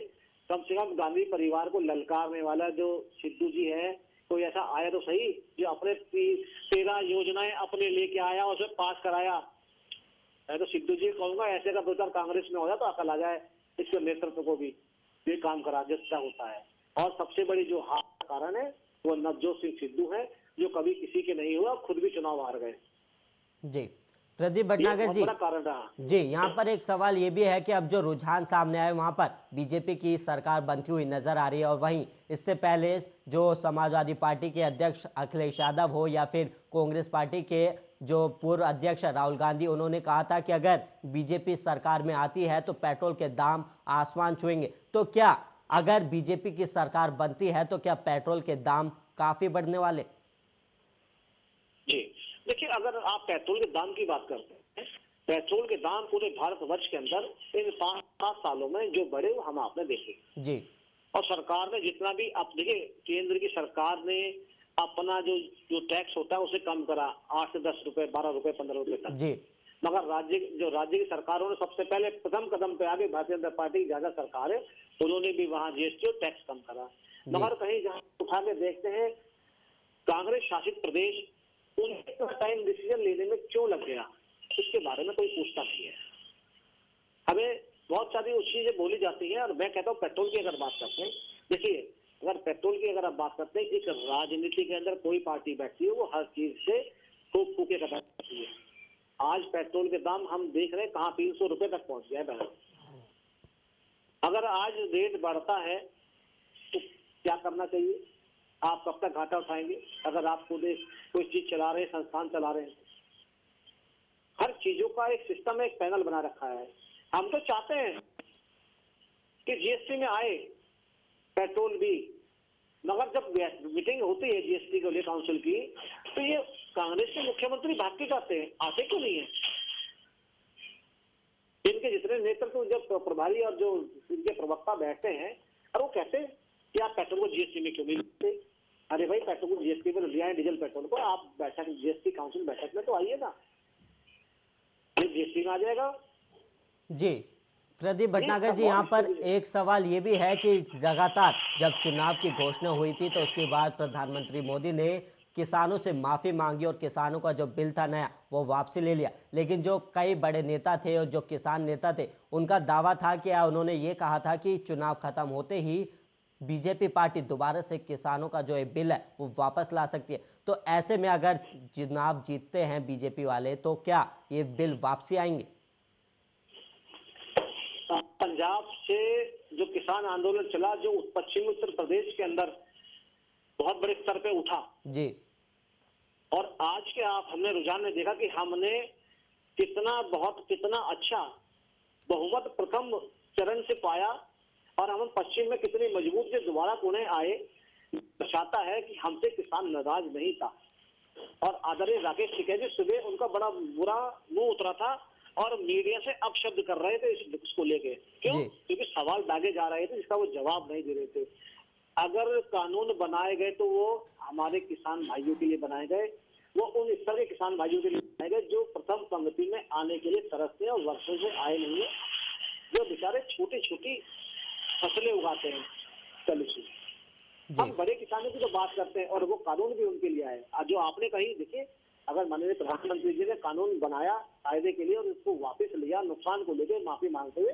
S4: कम से कम गांधी परिवार को ललकारने वाला जो सिद्धू जी है, कोई ऐसा आया तो सही जो अपने 13 योजनाएं अपने लेके आया और उसे पास कराया। मैं तो सिद्धू जी कहूंगा ऐसे का 2-4 कांग्रेस में हो जाए तो अकल आ जाए इसके नेतृत्व को भी ये काम करा जितना होता है। और सबसे बड़ी जो हार का कारण है वो नवजोत सिंह सिद्धू है, जो कभी किसी के नहीं हुआ, खुद भी चुनाव हार गए।
S1: जी। प्रदीप भटनागर जी,
S4: बड़ा कारण रहा।
S1: जी, यहाँ पर एक सवाल ये भी है कि अब जो रुझान सामने आए वहाँ पर बीजेपी की सरकार बनती हुई नजर आ रही है, और वहीं इससे पहले जो समाजवादी पार्टी के अध्यक्ष अखिलेश यादव हो या फिर कांग्रेस पार्टी के जो पूर्व अध्यक्ष राहुल गांधी, उन्होंने कहा था कि अगर बीजेपी सरकार में आती है तो पेट्रोल के दाम आसमान छुएंगे। तो क्या अगर बीजेपी की सरकार बनती है तो क्या पेट्रोल के दाम काफी बढ़ने वाले?
S4: जी देखिए, अगर आप पेट्रोल के दाम की बात करते हैं, पेट्रोल के दाम पूरे भारतवर्ष के अंदर इन 5-7 सालों में जो बढ़े वो हम आपने देखे
S1: जी।
S4: और सरकार ने जितना भी, आप देखिए केंद्र की सरकार ने अपना जो टैक्स होता है उसे कम करा 8 से 10 रुपए, 12 रुपए, 15 रुपए तक
S1: जी।
S4: मगर राज्य की सरकारों ने सबसे पहले प्रथम कदम पे आगे, भारतीय जनता पार्टी की ज्यादा सरकार है, उन्होंने भी वहां जीएसटी और टैक्स कम करा। मगर कहीं जहां उठा के देखते हैं कांग्रेस शासित प्रदेश, उन्हें इतना टाइम डिसीजन लेने में क्यों लग गया, इसके बारे में कोई पूछता नहीं है। हमें बहुत सारी चीजें बोली जाती हैं और मैं कहता हूँ पेट्रोल की अगर बात करते हैं, देखिए अगर पेट्रोल की अगर आप बात करते हैं, एक राजनीति के अंदर कोई पार्टी बैठती है वो हर चीज से फूक फूके कदम करती है। आज पेट्रोल के दाम हम देख रहे हैं कहाँ 300 रुपए तक पहुंच गया है। अगर आज रेट बढ़ता है तो क्या करना चाहिए? आप कब तक घाटा उठाएंगे? अगर आप खुद कोई चीज चला रहे हैं, संस्थान चला रहे हैं, हर चीजों का एक सिस्टम, एक पैनल बना रखा है। हम तो चाहते हैं कि जीएसटी में आए पेट्रोल भी, मगर जब मीटिंग होती है जीएसटी को लेकर काउंसिल की, तो ये कांग्रेस के मुख्यमंत्री भाग के जाते हैं, आते क्यों नहीं है? इनके जितने नेतृत्व जब प्रभारी और जो इनके प्रवक्ता बैठते हैं और वो कहते हैं कि आप पेट्रोल को जीएसटी में क्यों नहीं लेते? अरे भाई, पेट्रोल को जीएसटी में लिया है, डीजल पेट्रोल को, आप बैठक जीएसटी काउंसिल बैठक में तो आइए ना, जीएसटी में आ जाएगा।
S1: जी प्रदीप भटनागर जी, यहाँ पर एक सवाल ये भी है कि लगातार जब चुनाव की घोषणा हुई थी तो उसके बाद प्रधानमंत्री मोदी ने किसानों से माफ़ी मांगी और किसानों का जो बिल था नया वो वापसी ले लिया, लेकिन जो कई बड़े नेता थे और जो किसान नेता थे उनका दावा था कि उन्होंने ये कहा था कि चुनाव खत्म होते ही बीजेपी पार्टी दोबारा से किसानों का जो बिल है वो वापस ला सकती है। तो ऐसे में अगर चुनाव जीतते हैं बीजेपी वाले तो क्या ये बिल वापसी आएंगे?
S4: पंजाब से जो किसान आंदोलन चला, जो पश्चिमी उत्तर प्रदेश के अंदर बहुत बड़े स्तर पे उठा
S1: जी,
S4: और आज के हमने रुझान में देखा कि हमने कितना अच्छा बहुमत प्रथम चरण से पाया और हम पश्चिम में कितनी मजबूत से दोबारा पुणे आए, दर्शाता है कि हमसे किसान नाराज नहीं था। और आदरणीय राकेश टिकैत जी, सुबह उनका बड़ा बुरा मुंह उतरा था और मीडिया से अपशब्द कर रहे थे इसको लेके। क्यों?
S1: जी।
S4: क्योंकि सवाल दागे जा रहे थे जिसका वो जवाब नहीं दे रहे थे। अगर कानून बनाए गए तो वो हमारे किसान भाइयों के लिए बनाए गए, वो उन इस तरह के किसान भाइयों के लिए बनाए गए जो प्रथम पंक्ति में आने के लिए तरसते हैं और वर्षों से आए नहीं है, जो बेचारे छोटी छोटी फसलें उगाते हैं। चलिए हम बड़े किसानों की तो बात करते हैं और वो कानून भी उनके लिए आए। आज जो आपने कही, देखिए अगर माननीय प्रधानमंत्री जी ने कानून बनाया फायदे के लिए और उसको वापस लिया नुकसान को लेकर माफी मांगते हुए,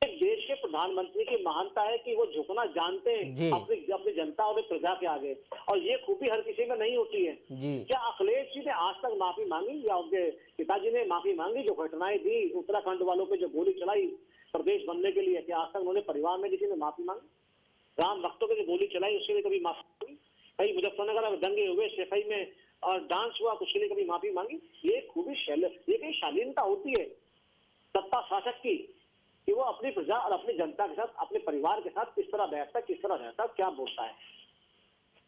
S4: देश के प्रधानमंत्री की महानता है कि वो झुकना जानते हैं अपनी जनता और प्रजा के आगे, और ये खूबी हर किसी में नहीं होती है। क्या अखिलेश जी ने आज तक माफी मांगी या उनके पिताजी ने माफी मांगी? जो घटनाएं दी उत्तराखंड वालों पे, जो गोली चलाई प्रदेश बनने के लिए, क्या आज तक उन्होंने परिवार में किसी ने माफी मांगी? राम भक्तों पे जो गोली चलाई उसके लिए कभी माफी मांगी? कहीं मुजफ्फरनगर में दंगे हुए, शेखई में और डांस हुआ, उसके लिए कभी माफी मांगी? ये खूबी ये कहीं शालीनता होती है सत्ता शासक की कि वो अपनी प्रजा और अपनी जनता के साथ, अपने परिवार के साथ किस तरह बैठता है, किस तरह रहता है, क्या बोलता है।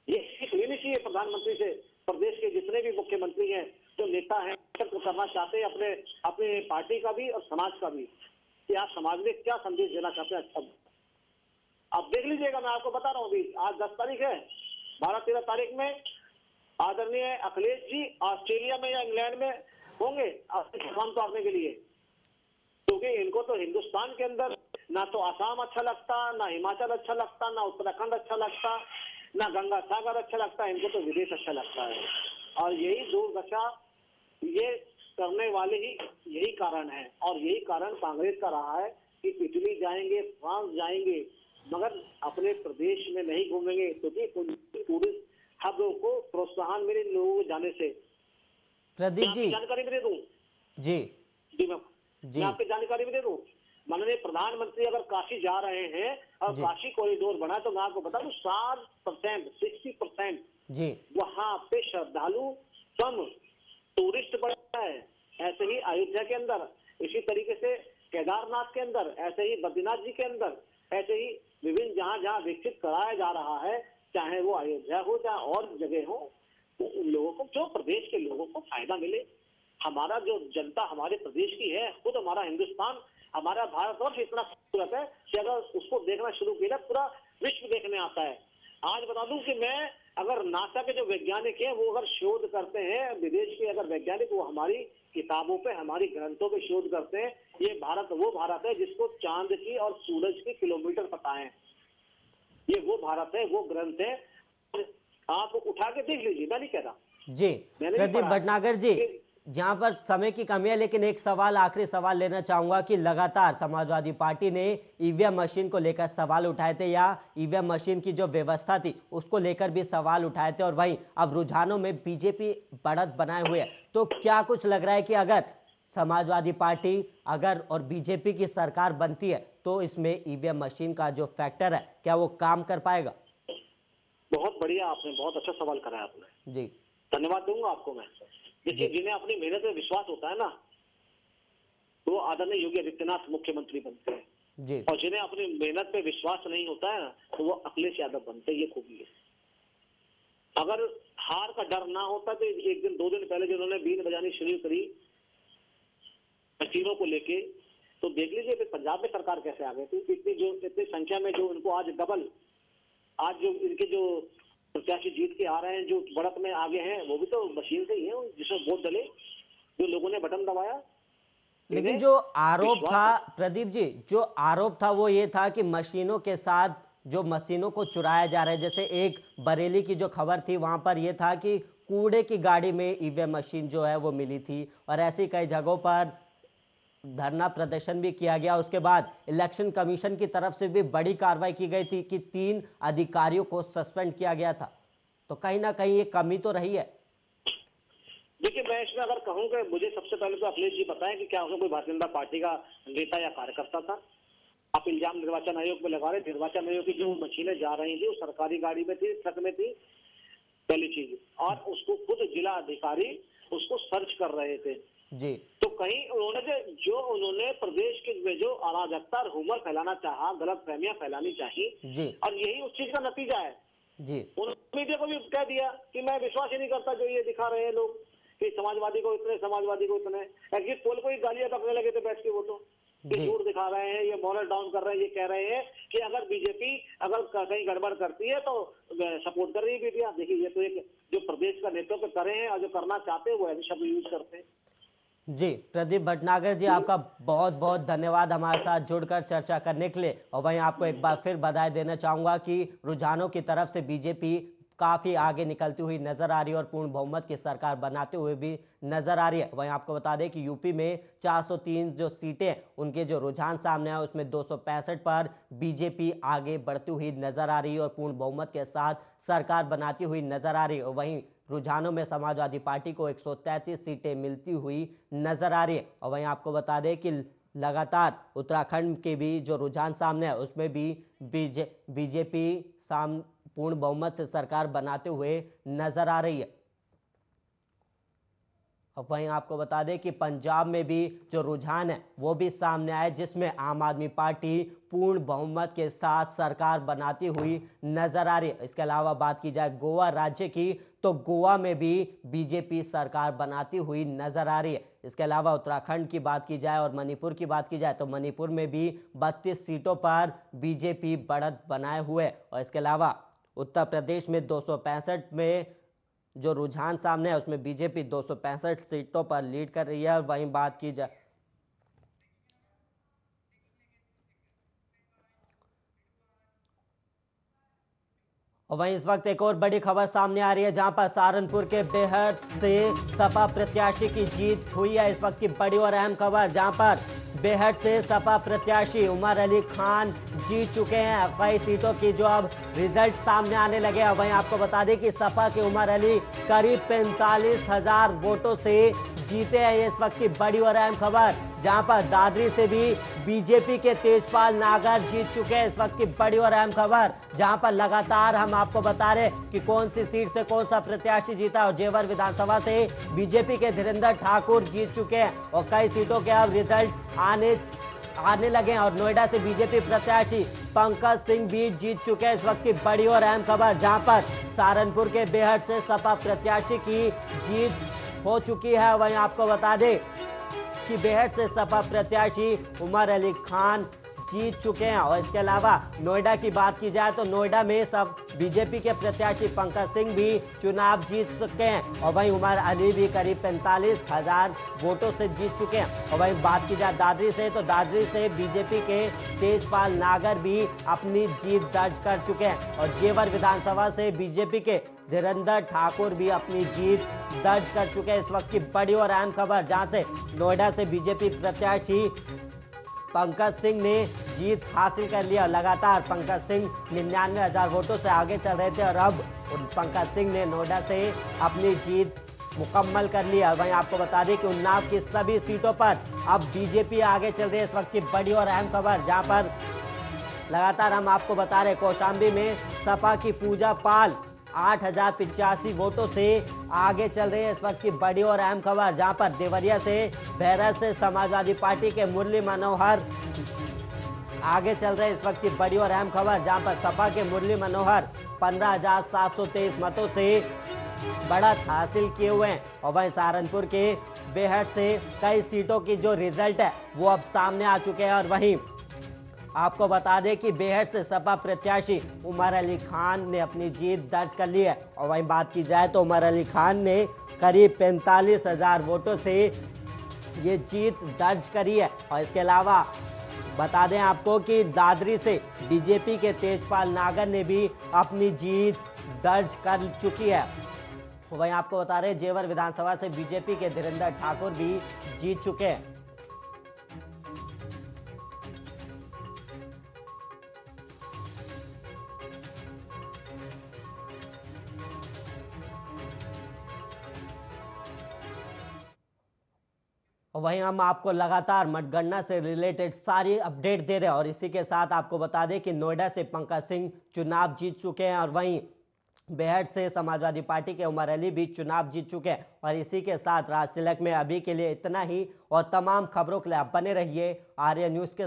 S4: ये सीख लेनी चाहिए प्रधानमंत्री से। प्रदेश के जितने भी मुख्यमंत्री हैं, जो नेता हैं, करना चाहते हैं अपने अपने पार्टी का भी और समाज का भी, कि आप समाज में क्या संदेश देना चाहते हैं। अच्छा आप देख लीजिएगा, मैं आपको बता रहा हूँ, अभी आज 10 तारीख है, 12-13 तारीख में आदरणीय अखिलेश जी ऑस्ट्रेलिया में या इंग्लैंड में होंगे अपने सम्मान तोड़ने के लिए, क्योंकि इनको तो हिंदुस्तान के अंदर ना तो आसाम अच्छा लगता, ना हिमाचल अच्छा लगता, ना उत्तराखंड अच्छा लगता, ना गंगा सागर अच्छा लगता, इनको तो विदेश अच्छा लगता है। और यही दुर्दशा ये करने वाले ही यही कारण है, और यही कारण कांग्रेस का रहा है कि इटली जाएंगे, फ्रांस जाएंगे, मगर अपने प्रदेश में नहीं घूमेंगे, क्योंकि टूरिस्ट हबों को प्रोत्साहन मिले लोगों को जाने से।
S1: प्रदीप जी
S4: जानकारी भी दे दूं जी मैं आपको जानकारी भी दे दूं, माननीय प्रधानमंत्री अगर काशी जा रहे हैं और काशी कॉरिडोर बना, तो मैं आपको बता दूं 60% जी वहां पे श्रद्धालु कम, टूरिस्ट बढ़ा है। ऐसे ही अयोध्या के अंदर, इसी तरीके से केदारनाथ के अंदर, ऐसे ही बद्रीनाथ जी के अंदर, ऐसे ही विभिन्न जहां जहां विकसित कराया जा रहा है, चाहे वो अयोध्या हो चाहे और जगह हो, तो उन लोगों को, जो प्रदेश के लोगों को फायदा मिले। हमारा जो जनता हमारे प्रदेश की है, खुद हमारा हिंदुस्तान, हमारा भारतवर्ष इतना खूबसूरत है कि अगर उसको देखना शुरू किया पूरा विश्व देखने आता है। आज बता दूं कि मैं, अगर नासा के जो वैज्ञानिक हैं वो अगर शोध करते हैं, विदेश के अगर वैज्ञानिक, वो हमारी किताबों पे, हमारी ग्रंथों पे शोध करते हैं, ये भारत वो भारत है जिसको चांद की और सूरज की किलोमीटर पता है। ये वो भारत है, वो ग्रंथ है, आप उठा के देख लीजिए, मैं नहीं कह रहा
S1: जी। प्रदीप भटनागर जी, जहां पर समय की कमी है, लेकिन एक सवाल, आखिरी सवाल लेना चाहूंगा कि लगातार समाजवादी पार्टी ने ईवीएम मशीन को लेकर सवाल उठाए थे, या ईवीएम मशीन की जो व्यवस्था थी उसको लेकर भी सवाल उठाए थे, और वहीं अब रुझानों में बीजेपी बढ़त बनाए हुए है। तो क्या कुछ लग रहा है कि अगर समाजवादी पार्टी अगर और बीजेपी की सरकार बनती है तो इसमें ईवीएम मशीन का जो फैक्टर है, क्या वो काम कर पाएगा?
S4: बहुत बढ़िया, आपने बहुत अच्छा सवाल करा आपने
S1: जी,
S4: धन्यवाद दूंगा आपको मैं। देखिए, जिन्हें अपनी मेहनत में विश्वास होता है ना, वो आदरणीय योगी आदित्यनाथ मुख्यमंत्री बनते हैं जी, और जिन्हें अपनी मेहनत पे विश्वास नहीं होता है ना, तो वो अखिलेश यादव बनते हैं। ये खूबी है। अगर हार का डर ना होता तो एक दिन 2 दिन पहले जिन्होंने बीन बजानी शुरू करी मशीनों को लेके, तो देख लीजिए पंजाब में सरकार कैसे आ गई थी। इतनी संख्या में जो उनको आज डबल, आज जो इनके जो प्रत्याशी जीत के आ रहे हैं, जो बढ़त में आगे हैं, वो भी तो मशीन से ही है, जिसमें वोट डले, जो लोगों ने बटन दबाया।
S1: लेकिन जो आरोप था प्रदीप जी, जो आरोप था वो ये था कि मशीनों के साथ जो मशीनों को चुराया जा रहा है। जैसे एक बरेली की जो खबर थी, वहां पर यह था कि कूड़े की गाड़ी में ईवीएम मशीन जो है वो मिली थी, और ऐसी कई जगहों पर धरना प्रदर्शन भी किया गया। उसके बाद इलेक्शन कमीशन की तरफ से भी बड़ी कार्रवाई की गई थी कि 3 अधिकारियों को सस्पेंड किया गया था। तो कहीं ना कहीं ये कमी तो रही है।
S4: देखिए, मैं इसमें अगर कहूँ कि मुझे सबसे पहले तो अखिलेश जी बताएं कि क्या कोई भारतीय जनता पार्टी का नेता या कार्यकर्ता था। आप इल्जाम निर्वाचन आयोग में लगा रहे। निर्वाचन आयोग की जो मशीनें जा रही थी वो सरकारी गाड़ी में थी, ट्रक में थी, पहली चीज, और उसको खुद जिला अधिकारी उसको सर्च कर रहे थे
S1: जी।
S4: तो कहीं उन्होंने प्रदेश के में जो अराजकता और हुमर फैलाना चाहा, गलत फहमियां फैलानी चाहिए जी, और यही उस चीज का नतीजा है जी। उन्होंने मीडिया को भी कह दिया कि मैं विश्वास ही नहीं करता जो ये दिखा रहे हैं लोग, कि समाजवादी को इतने, समाजवादी को इतने, एग्जिट पोल को ही गालियां पकड़ने लगे थे बैठ के वो तो। ये झूठ दिखा रहे हैं, ये मॉरल डाउन कर रहे हैं, ये कह रहे हैं कि अगर बीजेपी अगर कहीं गड़बड़ करती है तो सपोर्ट कर रही है बीजेपी। देखिए ये तो एक जो प्रदेश का नेतृत्व कर रहे हैं और जो करना चाहते हैं वो ऐसे शब्द यूज करते हैं।
S1: जी प्रदीप भटनागर जी, आपका बहुत बहुत धन्यवाद हमारे साथ जुड़कर चर्चा करने के लिए। और वहीं आपको एक बार फिर बधाई देना चाहूँगा कि रुझानों की तरफ से बीजेपी काफ़ी आगे निकलती हुई नजर आ रही है और पूर्ण बहुमत की सरकार बनाते हुए भी नजर आ रही है। वहीं आपको बता दें कि यूपी में 403 जो सीटें हैं उनके जो रुझान सामने आए उसमें 265 पर बीजेपी आगे बढ़ती हुई नजर आ रही है और पूर्ण बहुमत के साथ सरकार बनाती हुई नजर आ रही है। वहीं रुझानों में समाजवादी पार्टी को 133 सीटें मिलती हुई नजर आ रही है। और वहीं आपको बता दें कि लगातार उत्तराखंड के भी जो रुझान सामने है उसमें भी बीजेपी पूर्ण बहुमत से सरकार बनाते हुए नजर आ रही है। अब वहीं आपको बता दें कि पंजाब में भी जो रुझान है वो भी सामने आया जिसमें आम आदमी पार्टी पूर्ण बहुमत के साथ सरकार बनाती हुई नजर आ रही है। इसके अलावा बात की जाए गोवा राज्य की तो गोवा में भी बीजेपी सरकार बनाती हुई नजर आ रही है। इसके अलावा उत्तराखंड की बात की जाए और मणिपुर की बात की जाए तो मणिपुर में भी 32 सीटों पर बीजेपी बढ़त बनाए हुए। और इसके अलावा उत्तर प्रदेश में 265 में जो रुझान सामने है उसमें बीजेपी 265 सीटों पर लीड कर रही है। वहीं बात की जाए और वहीं इस वक्त एक और बड़ी खबर सामने आ रही है जहां पर सहारनपुर के बेहट से सपा प्रत्याशी की जीत हुई है। इस वक्त की बड़ी और अहम खबर जहां पर बेहट से सपा प्रत्याशी उमर अली खान जीत चुके हैं। कई सीटों की जो अब रिजल्ट सामने आने लगे हैं। वहीं आपको बता दें कि सपा के उमर अली करीब 45,000 वोटों से जीते हैं। ये इस वक्त की बड़ी और अहम खबर जहां पर दादरी से भी बीजेपी के तेजपाल नागर जीत चुके हैं। इस वक्त की बड़ी और अहम खबर जहां पर लगातार हम आपको बता रहे कि कौन सी सीट से कौन सा प्रत्याशी जीता। और जेवर विधानसभा से बीजेपी के धीरेन्द्र ठाकुर जीत चुके हैं और कई सीटों के अब रिजल्ट आने लगे हैं। और नोएडा से बीजेपी प्रत्याशी पंकज सिंह भी जीत चुके हैं। इस वक्त की बड़ी और अहम खबर जहां पर सहारनपुर के बेहट से सपा प्रत्याशी की जीत हो चुकी है। वहीं आपको बता दें कि बेहट से सपा प्रत्याशी उमर अली खान जीत चुके हैं। और इसके अलावा नोएडा की बात की जाए तो नोएडा में सब बीजेपी के प्रत्याशी पंकज सिंह भी चुनाव जीत चुके हैं और वहीं उमर अली भी करीब 45,000 वोटों से जीत चुके हैं। और वहीं बात की जाए दादरी से तो दादरी से बीजेपी के तेजपाल नागर भी अपनी जीत दर्ज कर चुके हैं और जेवर विधानसभा से बीजेपी के धीरेन्द्र ठाकुर भी अपनी जीत दर्ज कर चुके हैं। इस वक्त की बड़ी और अहम खबर जहां से नोएडा से बीजेपी प्रत्याशी पंकज सिंह ने जीत हासिल कर लिया। लगातार पंकज सिंह 99,000 वोटों से आगे चल रहे थे और अब पंकज सिंह ने नोएडा से अपनी जीत मुकम्मल कर लिया। वहीं आपको बता दें कि उन्नाव की सभी सीटों पर अब बीजेपी आगे चल रही है। इस वक्त की बड़ी और अहम खबर जहां पर लगातार हम आपको बता रहे कौशाम्बी में सपा की पूजा पाल 8,085 वोटों से आगे चल रही है। इस वक्त की बड़ी और अहम खबर जहां पर देवरिया से भैरस से समाजवादी पार्टी के मुरली मनोहर आगे चल रहे हैं। इस वक्त की बड़ी और अहम खबर जहां पर सपा के मुरली मनोहर 15,723 मतों से बढ़त हासिल किए हुए हैं। और वहीं सहारनपुर के बेहट से कई सीटों की जो रिजल्ट है वो अब सामने आ चुके हैं। और वहीं आपको बता दें कि बेहट से सपा प्रत्याशी उमर अली खान ने अपनी जीत दर्ज कर ली है। और वहीं बात की जाए तो उमर अली खान ने करीब 45,000 वोटों से ये जीत दर्ज करी है। और इसके अलावा बता दें आपको कि दादरी से बीजेपी के तेजपाल नागर ने भी अपनी जीत दर्ज कर चुकी है। वहीं आपको बता रहे जेवर विधानसभा से बीजेपी के धीरेन्द्र ठाकुर भी जीत चुके हैं। और वहीं हम आपको लगातार मतगणना से रिलेटेड सारी अपडेट दे रहे हैं। और इसी के साथ आपको बता दें कि नोएडा से पंकज सिंह चुनाव जीत चुके हैं और वहीं बेहट से समाजवादी पार्टी के उमर अली भी चुनाव जीत चुके हैं। और इसी के साथ राज तिलक में अभी के लिए इतना ही और तमाम खबरों के लिए आप बने रहिए आर्य न्यूज़ के